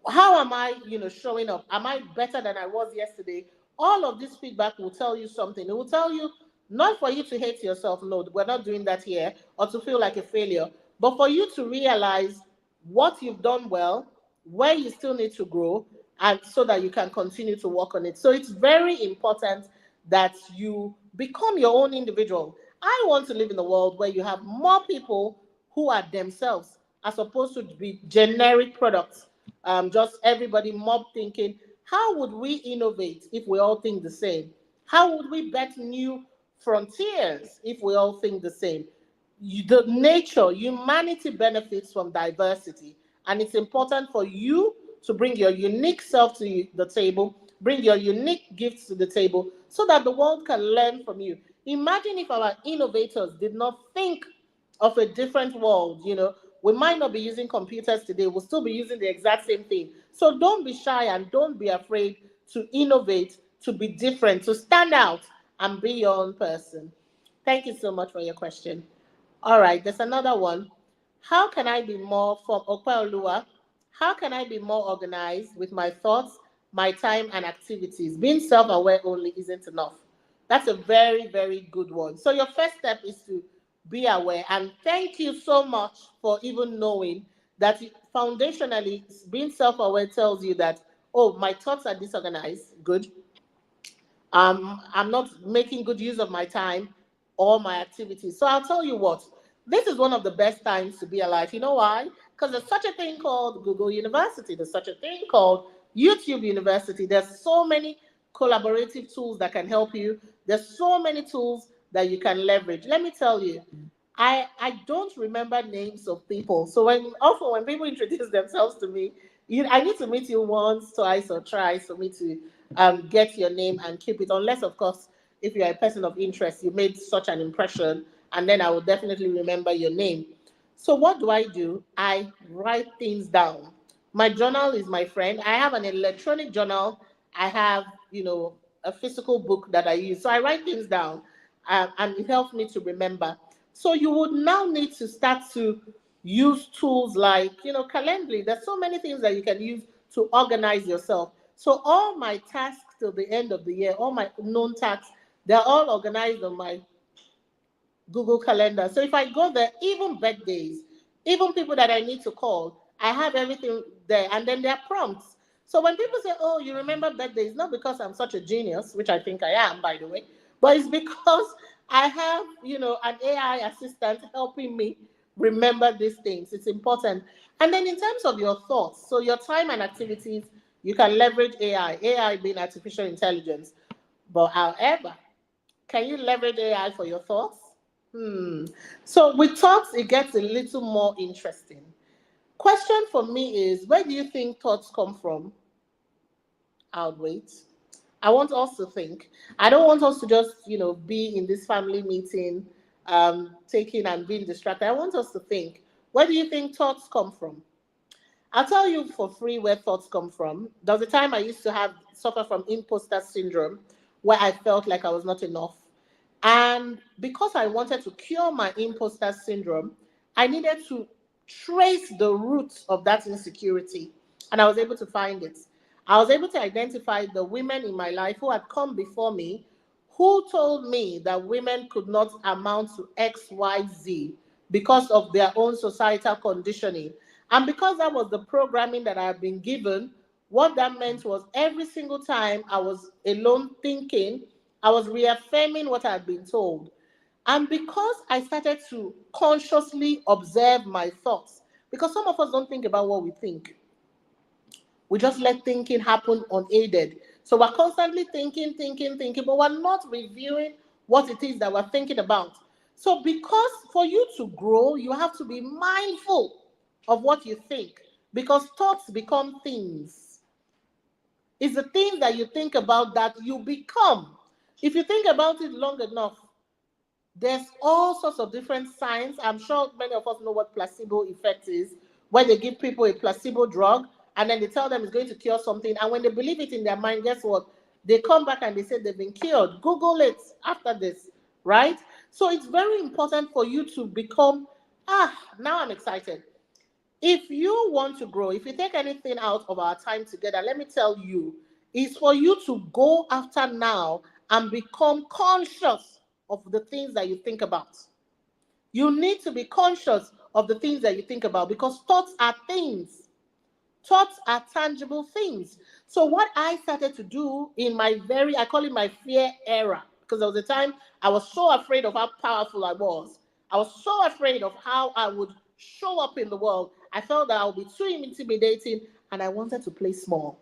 Speaker 1: How am I, showing up? Am I better than I was yesterday? All of this feedback will tell you something. It will tell you not for you to hate yourself. No, we're not doing that here, or to feel like a failure, but for you to realize what you've done well, where you still need to grow, and so that you can continue to work on it. So it's very important that you become your own individual. I want to live in a world where you have more people who are themselves as opposed to be generic products. Just everybody mob thinking. How would we innovate if we all think the same? How would we bet new frontiers if we all think the same. The nature, humanity benefits from diversity, and it's important for you to bring your unique self to the table, bring your unique gifts to the table, so that the world can learn from you. Imagine if our innovators did not think of a different world. We might not be using computers today, we'll still be using the exact same thing. So don't be shy and don't be afraid to innovate, to be different, to stand out and be your own person. Thank you so much for your question. All right, there's another one. How can I be more, from Okweoluwa? How can I be more organized with my thoughts, my time, and activities? Being self aware only isn't enough. That's a very, very good one. So, your first step is to be aware. And thank you so much for even knowing that foundationally, being self aware tells you that, oh, my thoughts are disorganized. Good. I'm not making good use of my time or my activities. So I'll tell you what, this is one of the best times to be alive. You know why? Because there's such a thing called Google University. There's such a thing called YouTube University. There's so many collaborative tools that can help you. There's so many tools that you can leverage. Let me tell you, I don't remember names of people. So when people introduce themselves to me, I need to meet you once, twice, or thrice for me to get your name and keep it. Unless, of course, if you're a person of interest, you made such an impression, and then I will definitely remember your name. So what do? I write things down. My journal is my friend. I have an electronic journal. I have, a physical book that I use. So I write things down, and it helps me to remember. So you would now need to start to use tools like, Calendly. There's so many things that you can use to organize yourself. So all my tasks till the end of the year, all my known tasks, they're all organized on my Google Calendar. So if I go there, even birthdays, even people that I need to call, I have everything there. And then there are prompts. So when people say, oh, you remember birthdays, not because I'm such a genius, which I think I am, by the way, but it's because I have, an AI assistant helping me remember these things. It's important. And then in terms of your thoughts, so your time and activities, you can leverage AI being artificial intelligence. But however, can you leverage AI for your thoughts? Hmm. So with thoughts, it gets a little more interesting. Question for me is, where do you think thoughts come from? I'll wait. I want us to think. I don't want us to just, be in this family meeting, taking and being distracted. I want us to think. Where do you think thoughts come from? I'll tell you for free where thoughts come from. There was a time I used to suffer from imposter syndrome, where I felt like I was not enough. And because I wanted to cure my imposter syndrome, I needed to trace the roots of that insecurity. And I was able to find it. I was able to identify the women in my life who had come before me, who told me that women could not amount to XYZ because of their own societal conditioning. And because that was the programming that I had been given, what that meant was every single time I was alone thinking, I was reaffirming what I had been told. And because I started to consciously observe my thoughts, because some of us don't think about what we think, we just let thinking happen unaided. So we're constantly thinking, but we're not reviewing what it is that we're thinking about. So, because for you to grow, you have to be mindful of what you think, because thoughts become things. It's the things that you think about that you become. If you think about it long enough, there's all sorts of different signs. I'm sure many of us know what placebo effect is, where they give people a placebo drug and then they tell them it's going to cure something. And when they believe it in their mind, guess what? They come back and they say they've been cured. Google it after this, right? So it's very important for you to become, now I'm excited. If you want to grow, if you take anything out of our time together, let me tell you, it's for you to go after now and become conscious of the things that you think about. You need to be conscious of the things that you think about, because thoughts are things. Thoughts are tangible things. So what I started to do in I call it my fear era, because there was a time I was so afraid of how powerful I was. I was so afraid of how I would show up in the world. I felt that I would be too intimidating, and I wanted to play small.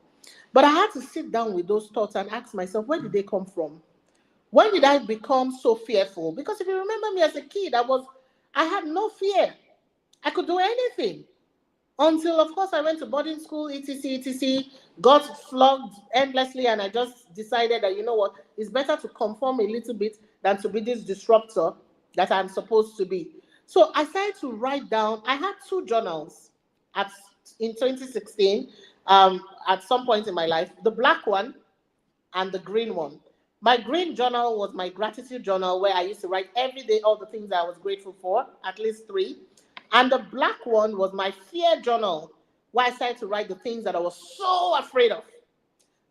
Speaker 1: But I had to sit down with those thoughts and ask myself, where did they come from? When did I become so fearful? Because if you remember me as a kid, I had no fear. I could do anything. Until, of course, I went to boarding school, etc., etc., got flogged endlessly, and I just decided that, you know what, it's better to conform a little bit than to be this disruptor that I'm supposed to be. So I started to write down. I had two journals at in 2016, at some point in my life, the black one and the green one. My green journal was my gratitude journal where I used to write every day all the things I was grateful for, at least three. And the black one was my fear journal where I started to write the things that I was so afraid of,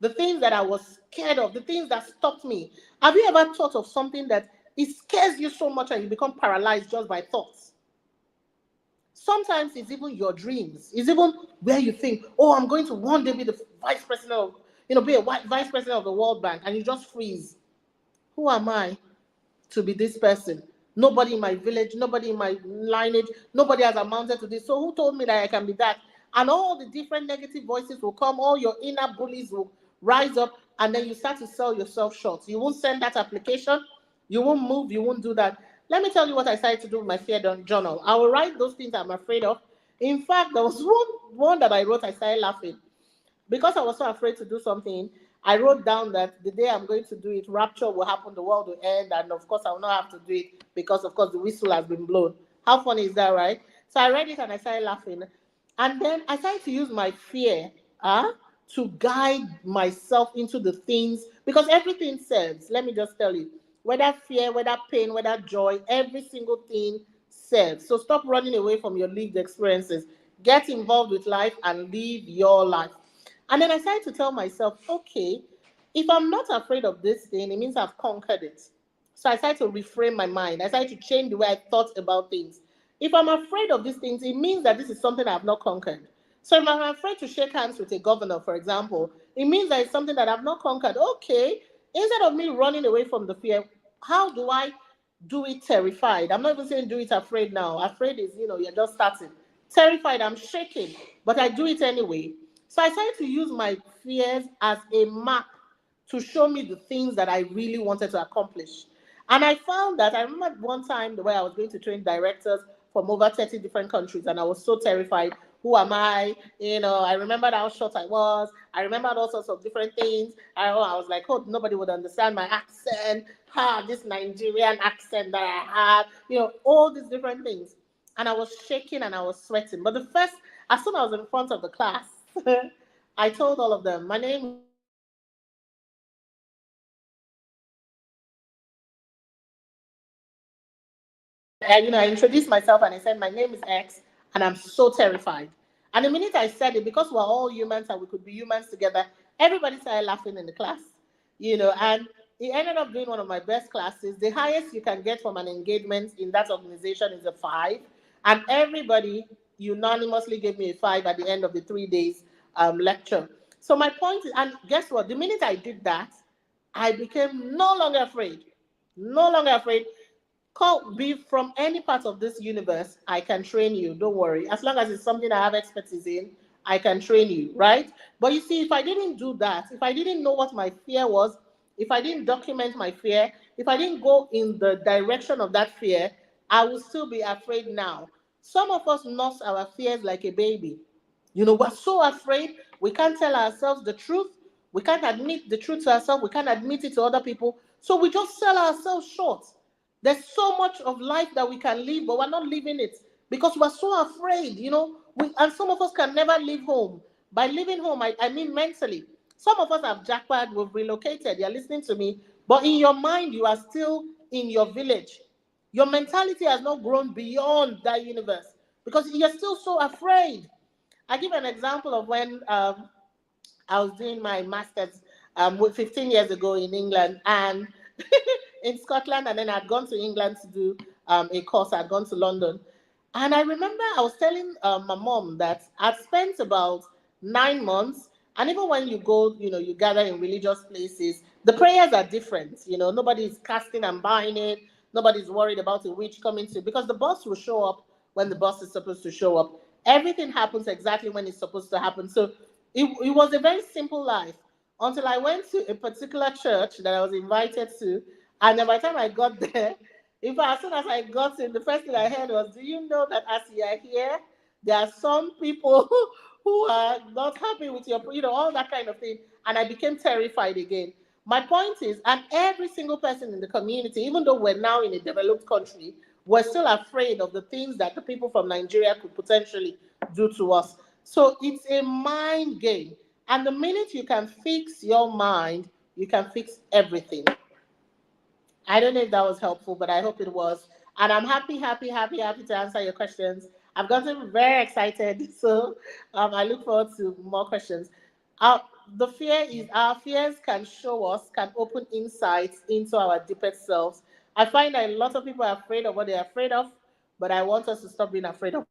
Speaker 1: the things that I was scared of, the things that stopped me. Have you ever thought of something that it scares you so much and you become paralyzed just by thoughts? Sometimes it's even your dreams. It's even where you think, oh, I'm going to one day be the vice president of, be a vice president of the World Bank, and you just freeze. Who am I to be this person? Nobody in my village, nobody in my lineage, nobody has amounted to this. So who told me that I can be that? And all the different negative voices will come, all your inner bullies will rise up, and then you start to sell yourself short. You won't send that application, you won't move, you won't do that. Let me tell you what I started to do with my fear journal. I will write those things I'm afraid of. In fact, there was one that I wrote, I started laughing because I was so afraid to do something. I wrote down that the day I'm going to do it, rapture will happen, the world will end, and of course I will not have to do it because, of course, the whistle has been blown. How funny is that, right? So I read it and I started laughing, and then I started to use my fear, to guide myself into the things, because everything serves. Let me just tell you, whether fear, whether pain, whether joy, every single thing serves. So stop running away from your lived experiences. Get involved with life and live your life. And then I started to tell myself, okay, if I'm not afraid of this thing, it means I've conquered it. So I started to reframe my mind. I started to change the way I thought about things. If I'm afraid of these things, it means that this is something I've not conquered. So if I'm afraid to shake hands with a governor, for example, it means that it's something that I've not conquered. Okay, instead of me running away from the fear, how do I do it terrified? I'm not even saying do it afraid now. Afraid is, you're just starting. Terrified, I'm shaking, but I do it anyway. So I started to use my fears as a map to show me the things that I really wanted to accomplish. And I found that I remember one time the way I was going to train directors from over 30 different countries, and I was so terrified. Who am I? I remembered how short I was. I remembered all sorts of different things. I was like, oh, nobody would understand my accent. This Nigerian accent that I have. All these different things. And I was shaking and I was sweating. But as soon as I was in front of the class, I told all of them, my name is X. And I introduced myself and I said, my name is X, and I'm so terrified. And the minute I said it, because we're all humans and we could be humans together, everybody started laughing in the class. And it ended up being one of my best classes. The highest you can get from an engagement in that organization is a 5. And everybody unanimously gave me a 5 at the end of the 3 days lecture. So my point is, and guess what? The minute I did that, I became no longer afraid. No longer afraid. Call be from any part of this universe, I can train you. Don't worry. As long as it's something I have expertise in, I can train you, right? But you see, if I didn't do that, if I didn't know what my fear was, if I didn't document my fear, if I didn't go in the direction of that fear, I would still be afraid now. Some of us nurse our fears like a baby. We're so afraid. We can't tell ourselves the truth. We can't admit the truth to ourselves. We can't admit it to other people. So we just sell ourselves short. There's so much of life that we can live, but we're not living it because we're so afraid. And some of us can never leave home. By leaving home, I mean mentally. Some of us have jackpot, we've relocated. You're listening to me, but in your mind, you are still in your village. Your mentality has not grown beyond that universe because you're still so afraid. I give an example of when I was doing my master's 15 years ago in England and in Scotland, and then I'd gone to England to do a course. I'd gone to London. And I remember I was telling my mom that I'd spent about 9 months. And even when you go, you gather in religious places, the prayers are different. Nobody's casting and buying it. Nobody's worried about a witch coming to, because the bus will show up when the bus is supposed to show up. Everything happens exactly when it's supposed to happen. So it was a very simple life until I went to a particular church that I was invited to. And then by the time I got there, in fact, as soon as I got in, the first thing I heard was, "Do you know that as you are here, there are some people who are not happy with your, all that kind of thing." And I became terrified again. My point is, and every single person in the community, even though we're now in a developed country, we're still afraid of the things that the people from Nigeria could potentially do to us. So it's a mind game. And the minute you can fix your mind, you can fix everything. I don't know if that was helpful, but I hope it was. And I'm happy, happy, happy, happy to answer your questions. I've gotten very excited, so I look forward to more questions. Uh, the fear is our fears can show us, can open insights into our deepest selves. I find that a lot of people are afraid of what they're afraid of, but I want us to stop being afraid of.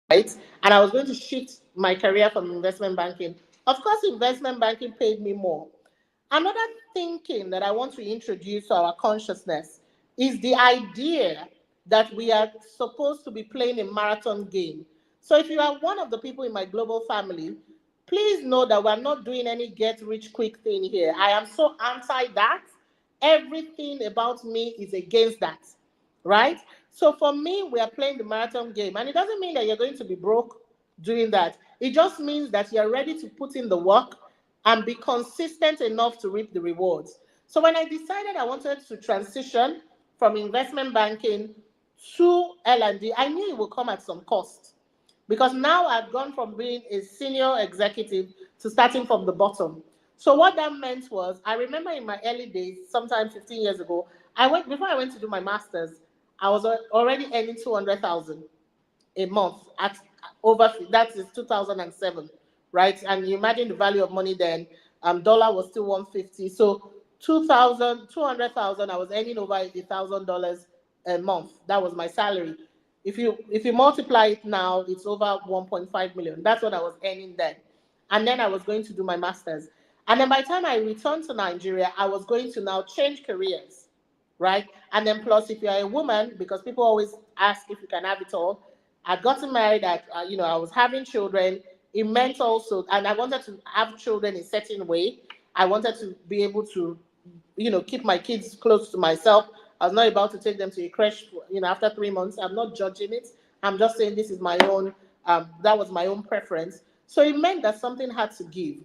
Speaker 1: Right? And I was going to shift my career from investment banking. Of course, investment banking paid me more. Another thinking that I want to introduce to our consciousness is the idea that we are supposed to be playing a marathon game. So if you are one of the people in my global family, please know that we're not doing any get rich quick thing here. I am so anti that. Everything about me is against that, right? So for me, we are playing the marathon game, and it doesn't mean that you're going to be broke doing that. It just means that you're ready to put in the work and be consistent enough to reap the rewards. So when I decided I wanted to transition from investment banking to L&D, I knew it would come at some cost because now I've gone from being a senior executive to starting from the bottom. So what that meant was, I remember in my early days, sometime 15 years ago, before I went to do my masters, I was already earning 200,000 a month at over that is 2007, right? And you imagine the value of money then. Dollar was still 150, so 200,000. I was earning over $80,000 a month. That was my salary. If you multiply it now, it's over 1.5 million. That's what I was earning then. And then I was going to do my masters. And then by the time I returned to Nigeria, I was going to now change careers, right? And then plus, if you're a woman, because people always ask if you can have it all, I'd gotten married. I was having children. It meant also, and I wanted to have children in a certain way. I wanted to be able to, keep my kids close to myself. I was not about to take them to a creche, after 3 months. I'm not judging it. I'm just saying this is my own. That was my own preference. So it meant that something had to give.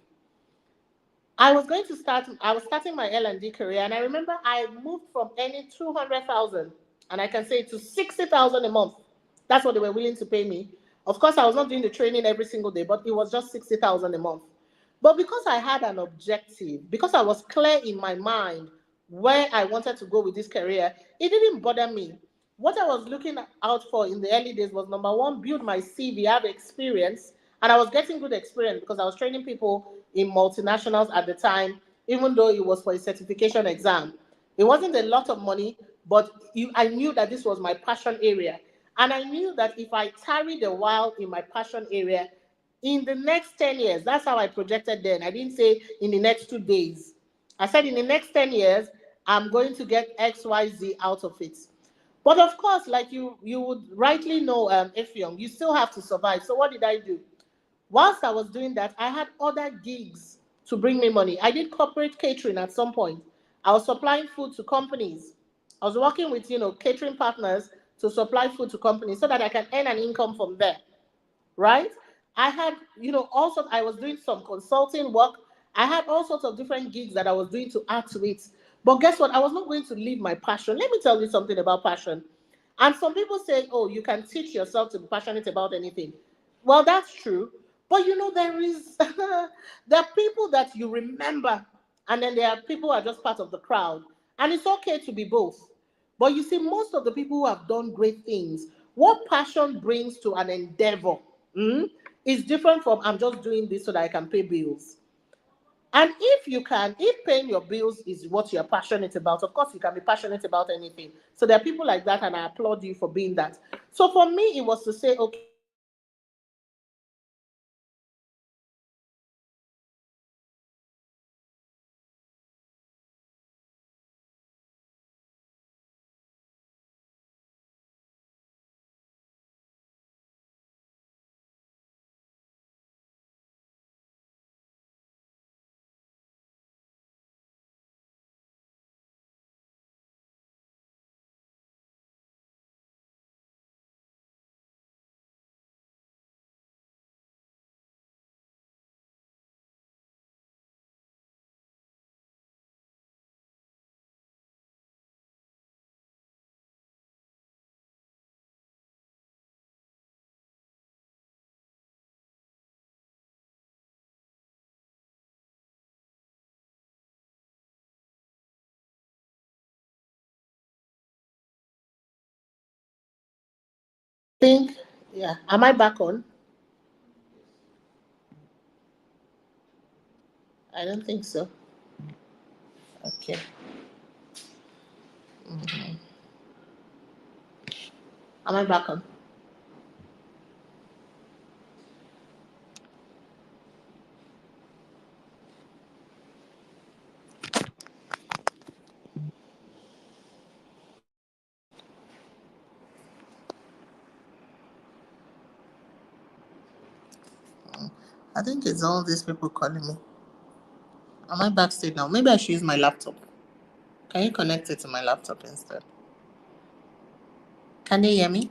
Speaker 1: I was starting my L&D career, and I remember I moved from earning 200,000, and I can say to 60,000 a month. That's what they were willing to pay me. Of course, I was not doing the training every single day, but it was just 60,000 a month. But because I had an objective, because I was clear in my mind where I wanted to go with this career, it didn't bother me. What I was looking out for in the early days was, number one, build my CV, have experience, and I was getting good experience because I was training people in multinationals at the time, even though it was for a certification exam. It wasn't a lot of money, but I knew that this was my passion area. And I knew that if I tarried a while in my passion area, in the next 10 years, that's how I projected then. I didn't say in the next 2 days. I said in the next 10 years, I'm going to get XYZ out of it. But of course, like you would rightly know, Effiong, you still have to survive. So what did I do? Whilst I was doing that, I had other gigs to bring me money. I did corporate catering at some point. I was supplying food to companies. I was working with, catering partners to supply food to companies so that I can earn an income from there, right? I had, also I was doing some consulting work. I had all sorts of different gigs that I was doing to add to it. But guess what? I was not going to leave my passion. Let me tell you something about passion. And some people say, oh, you can teach yourself to be passionate about anything. Well, that's true. But there is there are people that you remember, and then there are people who are just part of the crowd. And it's okay to be both. But you see, most of the people who have done great things What passion brings to an endeavor is different from I'm just doing this so that I can pay bills. And if paying your bills is what you're passionate about, of course you can be passionate about anything. So there are people like that, and I applaud you for being that. So for me, it was to say, okay, think, yeah, am I back on? I don't think so. Okay. Am I back on? I think it's all these people calling me. Am I backstage now? Maybe I should use my laptop. Can you connect it to my laptop instead? Can they hear me?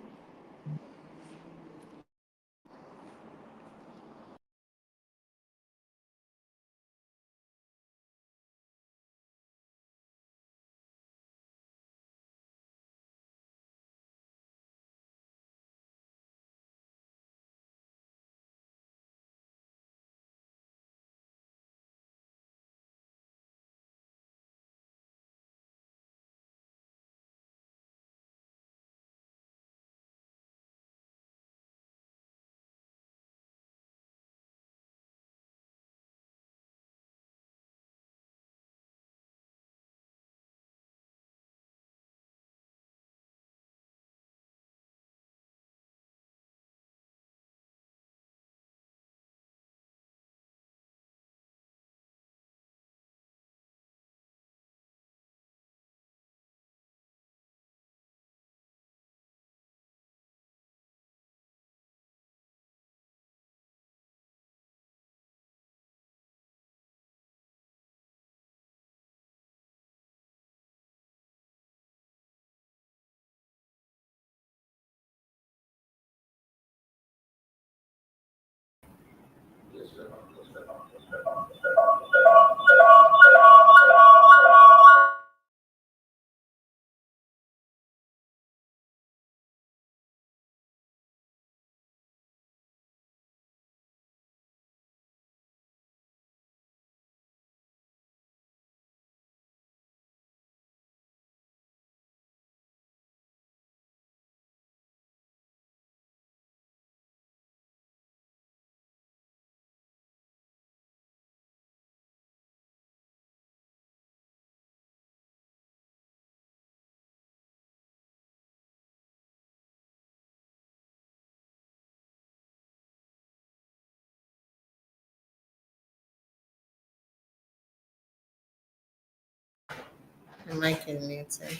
Speaker 1: The mic is muted.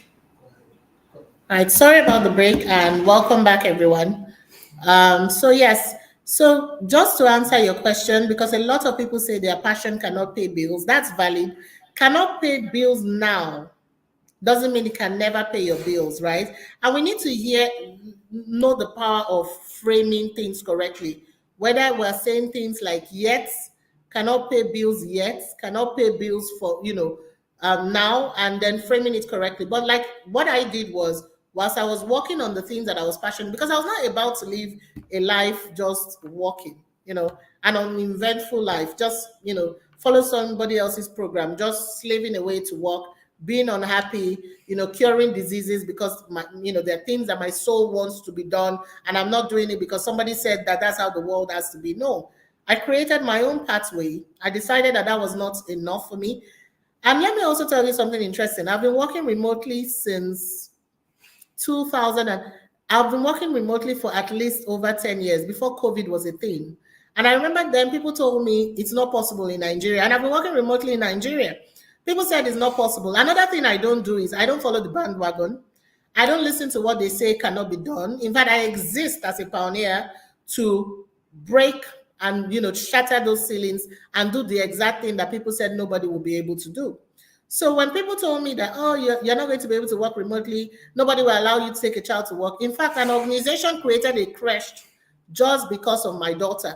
Speaker 1: All right, sorry about the break and welcome back, everyone. Yes, so just to answer your question, because a lot of people say their passion cannot pay bills, that's valid. Cannot pay bills now doesn't mean it can never pay your bills, right? And we need to know the power of framing things correctly. Whether we're saying things like yet, cannot pay bills yet, cannot pay bills for, now, and then framing it correctly. But like what I did was, whilst I was working on the things that I was passionate, because I was not about to live a life just working, an uneventful life, just, follow somebody else's program, just slaving away to work, being unhappy, curing diseases because there are things that my soul wants to be done, and I'm not doing it because somebody said that that's how the world has to be. No, I created my own pathway. I decided that that was not enough for me. And let me also tell you something interesting. I've been working remotely since 2000, and I've been working remotely for at least over 10 years before COVID was a thing. And I remember then people told me it's not possible in Nigeria. And I've been working remotely in Nigeria. People said it's not possible. Another thing I don't do is I don't follow the bandwagon. I don't listen to what they say cannot be done. In fact, I exist as a pioneer to break and shatter those ceilings and do the exact thing that people said nobody will be able to do. So when people told me that, oh, you're not going to be able to work remotely, nobody will allow you to take a child to work. In fact, an organization created a creche just because of my daughter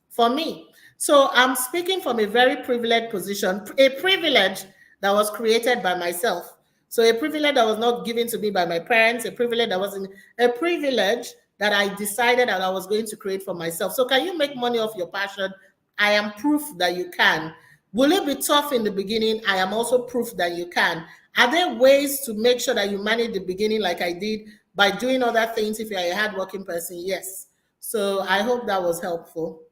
Speaker 1: for me. So I'm speaking from a very privileged position, a privilege that was created by myself. So a privilege that was not given to me by my parents, a privilege that wasn't a privilege that I decided that I was going to create for myself. So can you make money off your passion? I am proof that you can. Will it be tough in the beginning? I am also proof that you can. Are there ways to make sure that you manage the beginning like I did by doing other things if you're a hardworking person? Yes. So I hope that was helpful.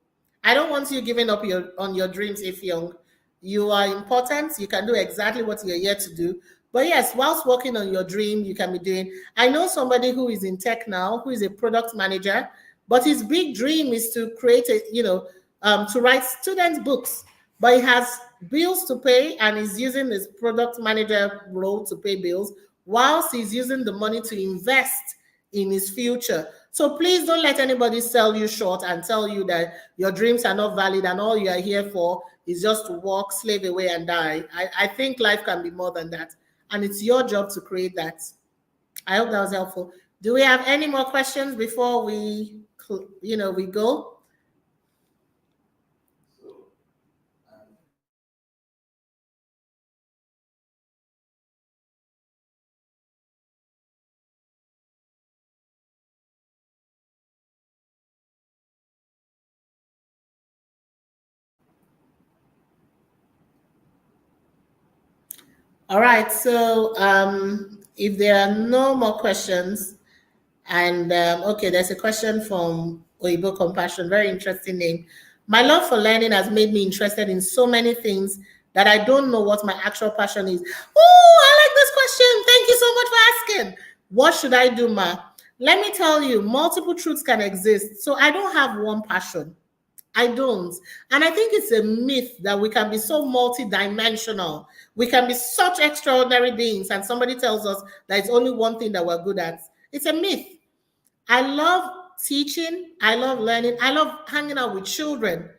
Speaker 1: I don't want you giving up on your dreams if young. You are important. You can do exactly what you're here to do. But yes, whilst working on your dream, you can be doing. I know somebody who is in tech now, who is a product manager, but his big dream is to create to write student books. But he has bills to pay and he's using his product manager role to pay bills whilst he's using the money to invest in his future. So please don't let anybody sell you short and tell you that your dreams are not valid and all you are here for is just to walk, slave away, and die. I think life can be more than that. And it's your job to create that. I hope that was helpful. Do we have any more questions before we go? All right. So if there are no more questions, and okay, there's a question from Oibo Compassion, very interesting name. My love for learning has made me interested in so many things that I don't know what my actual passion is. Oh, I like this question. Thank you so much for asking. What should I do, Ma? Let me tell you, multiple truths can exist. So I don't have one passion. I don't. And I think it's a myth that we can be so multidimensional. We can be such extraordinary beings, and somebody tells us that it's only one thing that we're good at. It's a myth. I love teaching. I love learning. I love hanging out with children.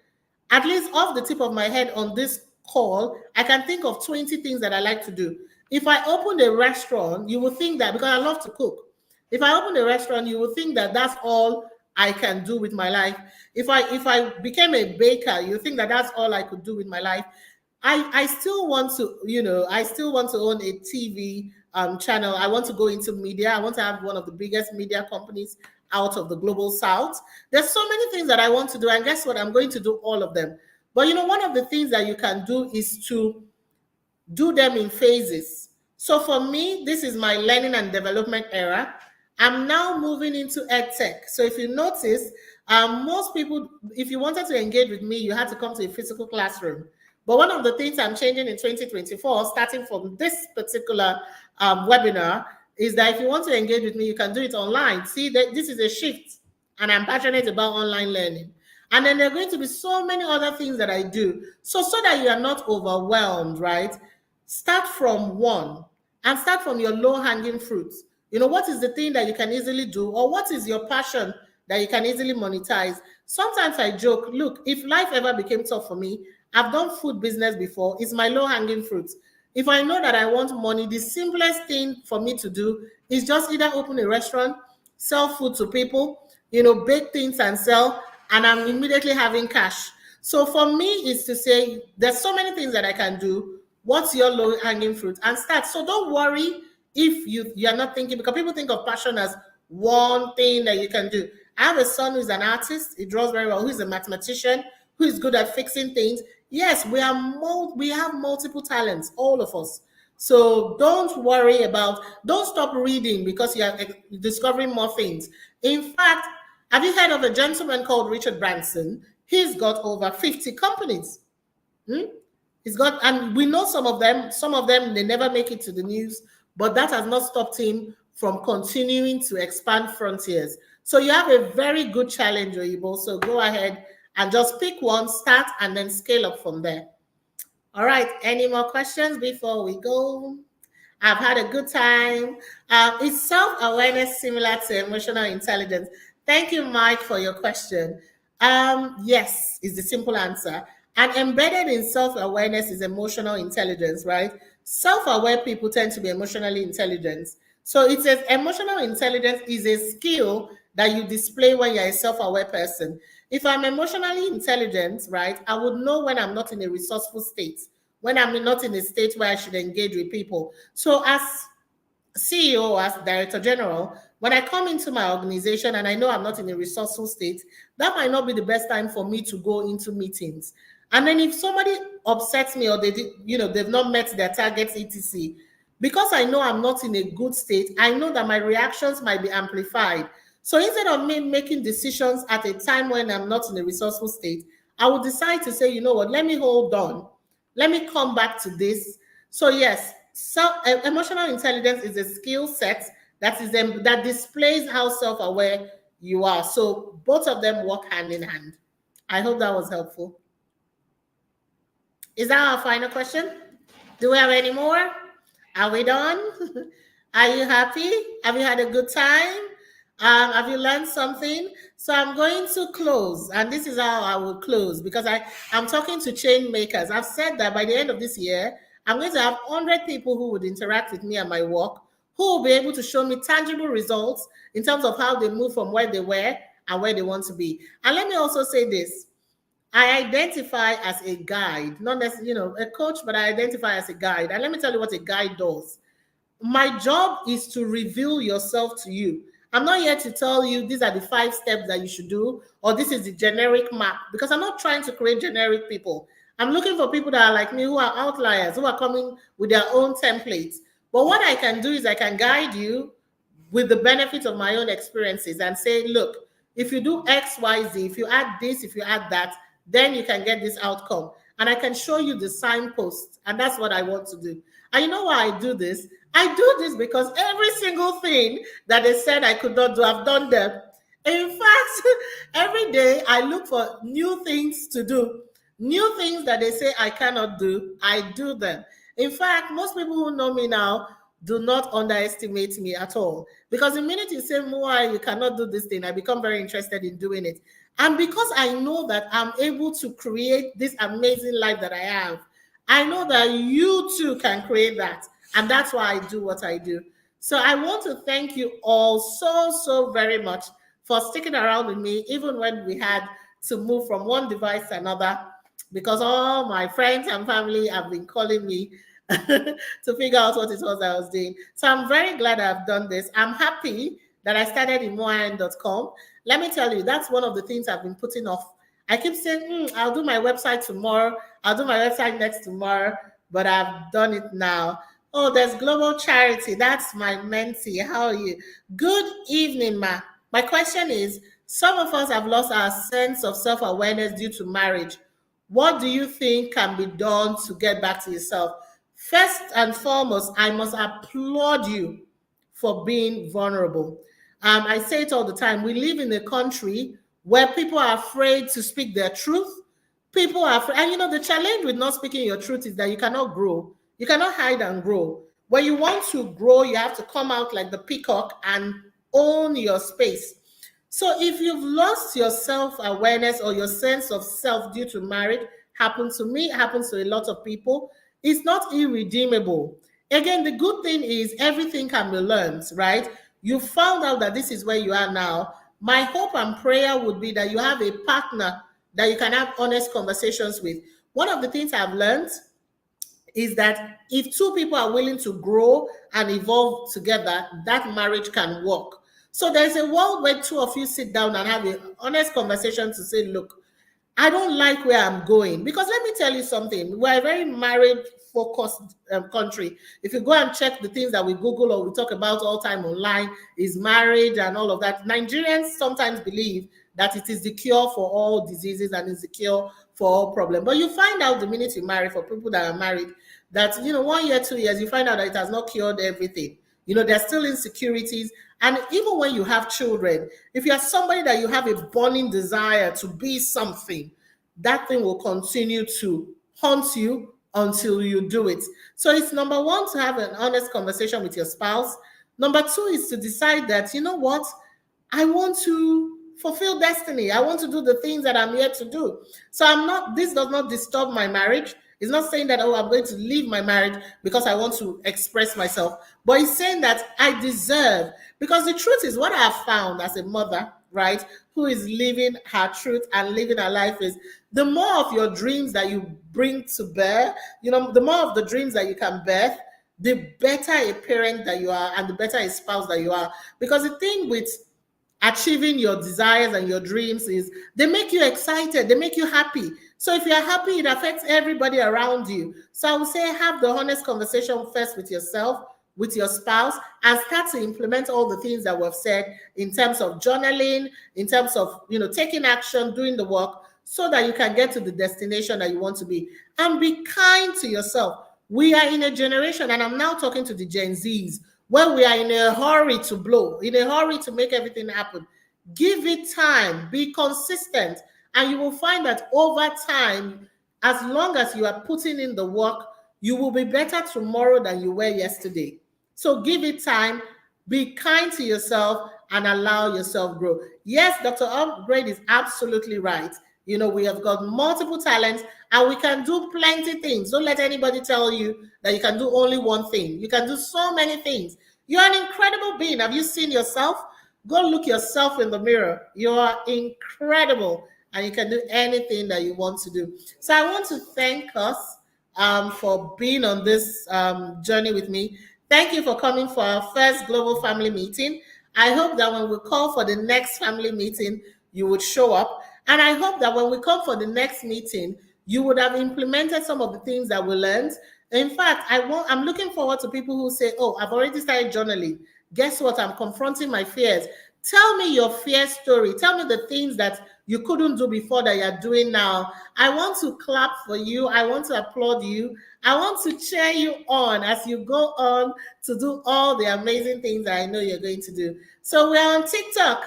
Speaker 1: At least off the tip of my head on this call, I can think of 20 things that I like to do. If I opened a restaurant, you would think that because I love to cook. If I open a restaurant, you would think that that's all I can do with my life. If I became a baker, you think that that's all I could do with my life. I still want to, I still want to own a TV channel. I want to go into media. I want to have one of the biggest media companies out of the global south. There's so many things that I want to do, and guess what? I'm going to do all of them. But one of the things that you can do is to do them in phases. So for me, this is my learning and development era. I'm now moving into edtech. So if you notice, most people, if you wanted to engage with me, you had to come to a physical classroom. But one of the things I'm changing in 2024, starting from this particular webinar, is that if you want to engage with me, you can do it online. See, that this is a shift, and I'm passionate about online learning. And then there are going to be so many other things that I do. So that you are not overwhelmed, right? Start from one and start from your low-hanging fruits. What is the thing that you can easily do, or what is your passion that you can easily monetize? Sometimes I joke, look, if life ever became tough for me, I've done food business before. It's my low-hanging fruits. If I know that I want money, the simplest thing for me to do is just either open a restaurant, sell food to people, bake things and sell, and I'm immediately having cash. So for me, is to say there's so many things that I can do. What's your low-hanging fruit? And start. So don't worry if you're not thinking, because people think of passion as one thing that you can do. I have a son who's an artist. He draws very well. Who's a mathematician, who is good at fixing things. Yes, we have multiple talents, all of us. So don't stop reading because you are discovering more things. In fact, have you heard of a gentleman called Richard Branson? He's got over 50 companies. Hmm? He's got, and we know some of them, they never make it to the news, but that has not stopped him from continuing to expand frontiers. So you have a very good challenge, Oyibo. So go ahead and just pick one, start, and then scale up from there. All right. Any more questions before we go? I've had a good time. Is self-awareness similar to emotional intelligence? Thank you, Mike, for your question. Yes, is the simple answer. And embedded in self-awareness is emotional intelligence, right? Self-aware people tend to be emotionally intelligent. So it says emotional intelligence is a skill that you display when you're a self-aware person. If I'm emotionally intelligent, right, I would know when I'm not in a resourceful state, when I'm not in a state where I should engage with people. So as CEO, as Director General, when I come into my organization and I know I'm not in a resourceful state, that might not be the best time for me to go into meetings. And then if somebody upsets me or they've not met their targets, etc., because I know I'm not in a good state, I know that my reactions might be amplified. So instead of me making decisions at a time when I'm not in a resourceful state, I would decide to say, you know what, let me hold on. Let me come back to this. So yes, emotional intelligence is a skill set that displays how self-aware you are. So both of them work hand in hand. I hope that was helpful. Is that our final question? Do we have any more? Are we done? Are you happy? Have you had a good time? Have you learned something? So I'm going to close, and this is how I will close because I'm talking to chain makers. I've said that by the end of this year, I'm going to have 100 people who would interact with me and my work, who will be able to show me tangible results in terms of how they move from where they were and where they want to be. And let me also say this. I identify as a guide, not necessarily, a coach, but I identify as a guide. And let me tell you what a guide does. My job is to reveal yourself to you. I'm not here to tell you these are the 5 steps that you should do, or this is the generic map, because I'm not trying to create generic people. I'm looking for people that are like me, who are outliers, who are coming with their own templates. But what I can do is I can guide you with the benefit of my own experiences and say, look, if you do X, Y, Z, if you add this, if you add that, then you can get this outcome. And I can show you the signpost. And that's what I want to do. And you know why I do this? I do this because every single thing that they said I could not do, I've done them. In fact, every day I look for new things to do. New things that they say I cannot do, I do them. In fact, most people who know me now do not underestimate me at all. Because the minute you say, Mua, you cannot do this thing, I become very interested in doing it. And because I know that I'm able to create this amazing life that I have, I know that you too can create that. And that's why I do what I do. So I want to thank you all so very much for sticking around with me, even when we had to move from one device to another, because all my friends and family have been calling me to figure out what it was I was doing. So I'm very glad I've done this. I'm happy that I started Imuwahen.com. Let me tell you, that's one of the things I've been putting off. I keep saying, I'll do my website tomorrow. I'll do my website next tomorrow, but I've done it now. Oh, there's Global Charity. That's my mentee. How are you? Good evening, ma. My question is, some of us have lost our sense of self-awareness due to marriage. What do you think can be done to get back to yourself? First and foremost, I must applaud you for being vulnerable. I say it all the time. We live in a country where people are afraid to speak their truth. People are afraid. And the challenge with not speaking your truth is that you cannot grow. You cannot hide and grow. When you want to grow, you have to come out like the peacock and own your space. So if you've lost your self-awareness or your sense of self due to marriage, happens to me, happens to a lot of people, it's not irredeemable. Again, the good thing is everything can be learned, right? You found out that this is where you are now. My hope and prayer would be that you have a partner that you can have honest conversations with. One of the things I've learned is that if 2 people are willing to grow and evolve together, that marriage can work. So there's a world where 2 of you sit down and have an honest conversation to say, look, I don't like where I'm going. Because let me tell you something, we're a very married focused country. If you go and check the things that we Google or we talk about all time online, is marriage and all of that. Nigerians sometimes believe that it is the cure for all diseases and is the cure for all problems. But you find out the minute you marry, for people that are married, that 1 year, 2 years, you find out that it has not cured everything. There's still insecurities. And even when you have children, if you're somebody that you have a burning desire to be something, that thing will continue to haunt you until you do it. So it's number one, to have an honest conversation with your spouse. Number two is to decide that, you know what, I want to fulfill destiny. I want to do the things that I'm here to do. So this does not disturb my marriage. It's not saying that, I'm going to leave my marriage because I want to express myself. But it's saying that I deserve. Because the truth is, what I have found as a mother, right, who is living her truth and living her life, is the more of your dreams that you bring to bear, the more of the dreams that you can birth, the better a parent that you are and the better a spouse that you are. Because the thing with achieving your desires and your dreams is they make you excited, they make you happy. So if you're happy, it affects everybody around you. So I would say have the honest conversation first with yourself, with your spouse, and start to implement all the things that we've said in terms of journaling, in terms of taking action, doing the work, so that you can get to the destination that you want to be. And be kind to yourself. We are in a generation, and I'm now talking to the Gen Zs, where we are in a hurry to blow, in a hurry to make everything happen. Give it time, be consistent, and you will find that over time, as long as you are putting in the work, you will be better tomorrow than you were yesterday. So give it time, be kind to yourself, and allow yourself grow. Yes, Dr. Upgrade is absolutely right. We have got multiple talents and we can do plenty things. Don't let anybody tell you that you can do only one thing. You can do so many things. You're an incredible being. Have you seen yourself? Go look yourself in the mirror. You are incredible and you can do anything that you want to do. So I want to thank us for being on this journey with me. Thank you for coming for our first global family meeting. I hope that when we call for the next family meeting, you would show up. And I hope that when we come for the next meeting, you would have implemented some of the things that we learned. In fact, I'm looking forward to people who say, I've already started journaling. Guess what? I'm confronting my fears. Tell me your fear story. Tell me the things that you couldn't do before that you're doing now. I want to clap for you. I want to applaud you. I want to cheer you on as you go on to do all the amazing things that I know you're going to do. So we're on TikTok.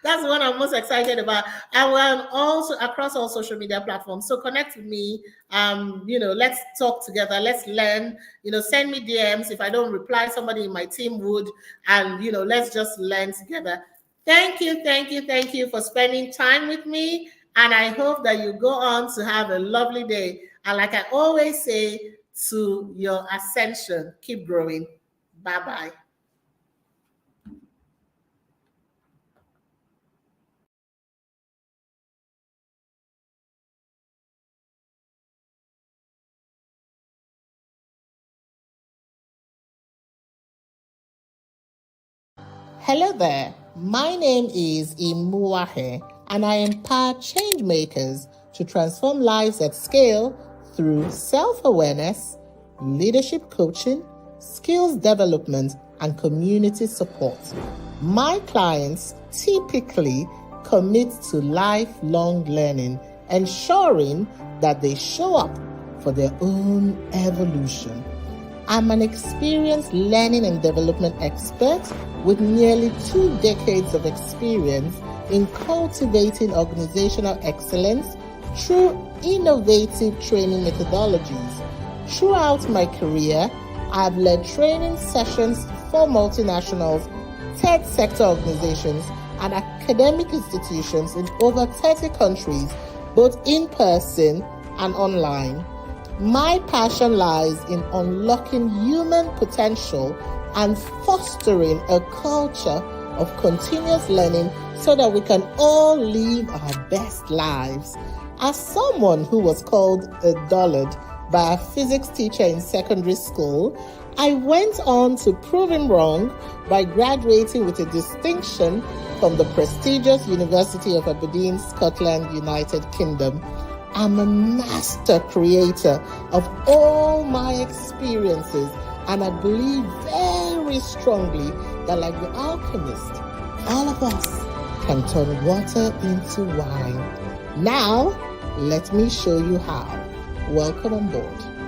Speaker 1: That's the one I'm most excited about. And we're also across all social media platforms. So connect with me. Let's talk together. Let's learn. Send me DMs. If I don't reply, somebody in my team would. And, let's just learn together. Thank you for spending time with me. And I hope that you go on to have a lovely day. And like I always say, to your ascension, keep growing. Bye-bye. Hello there. My name is Imuwahen, and I empower change makers to transform lives at scale through self-awareness, leadership coaching, skills development, and community support. My clients typically commit to lifelong learning, ensuring that they show up for their own evolution. I'm an experienced learning and development expert with nearly 2 decades of experience in cultivating organizational excellence through innovative training methodologies. Throughout my career, I've led training sessions for multinationals, third sector organizations, and academic institutions in over 30 countries, both in person and online. My passion lies in unlocking human potential and fostering a culture of continuous learning so that we can all live our best lives. As someone who was called a dullard by a physics teacher in secondary school, I went on to prove him wrong by graduating with a distinction from the prestigious University of Aberdeen, Scotland, United Kingdom. I'm a master creator of all my experiences, and I believe very strongly that, like the alchemist, all of us can turn water into wine. Now, let me show you how. Welcome on board.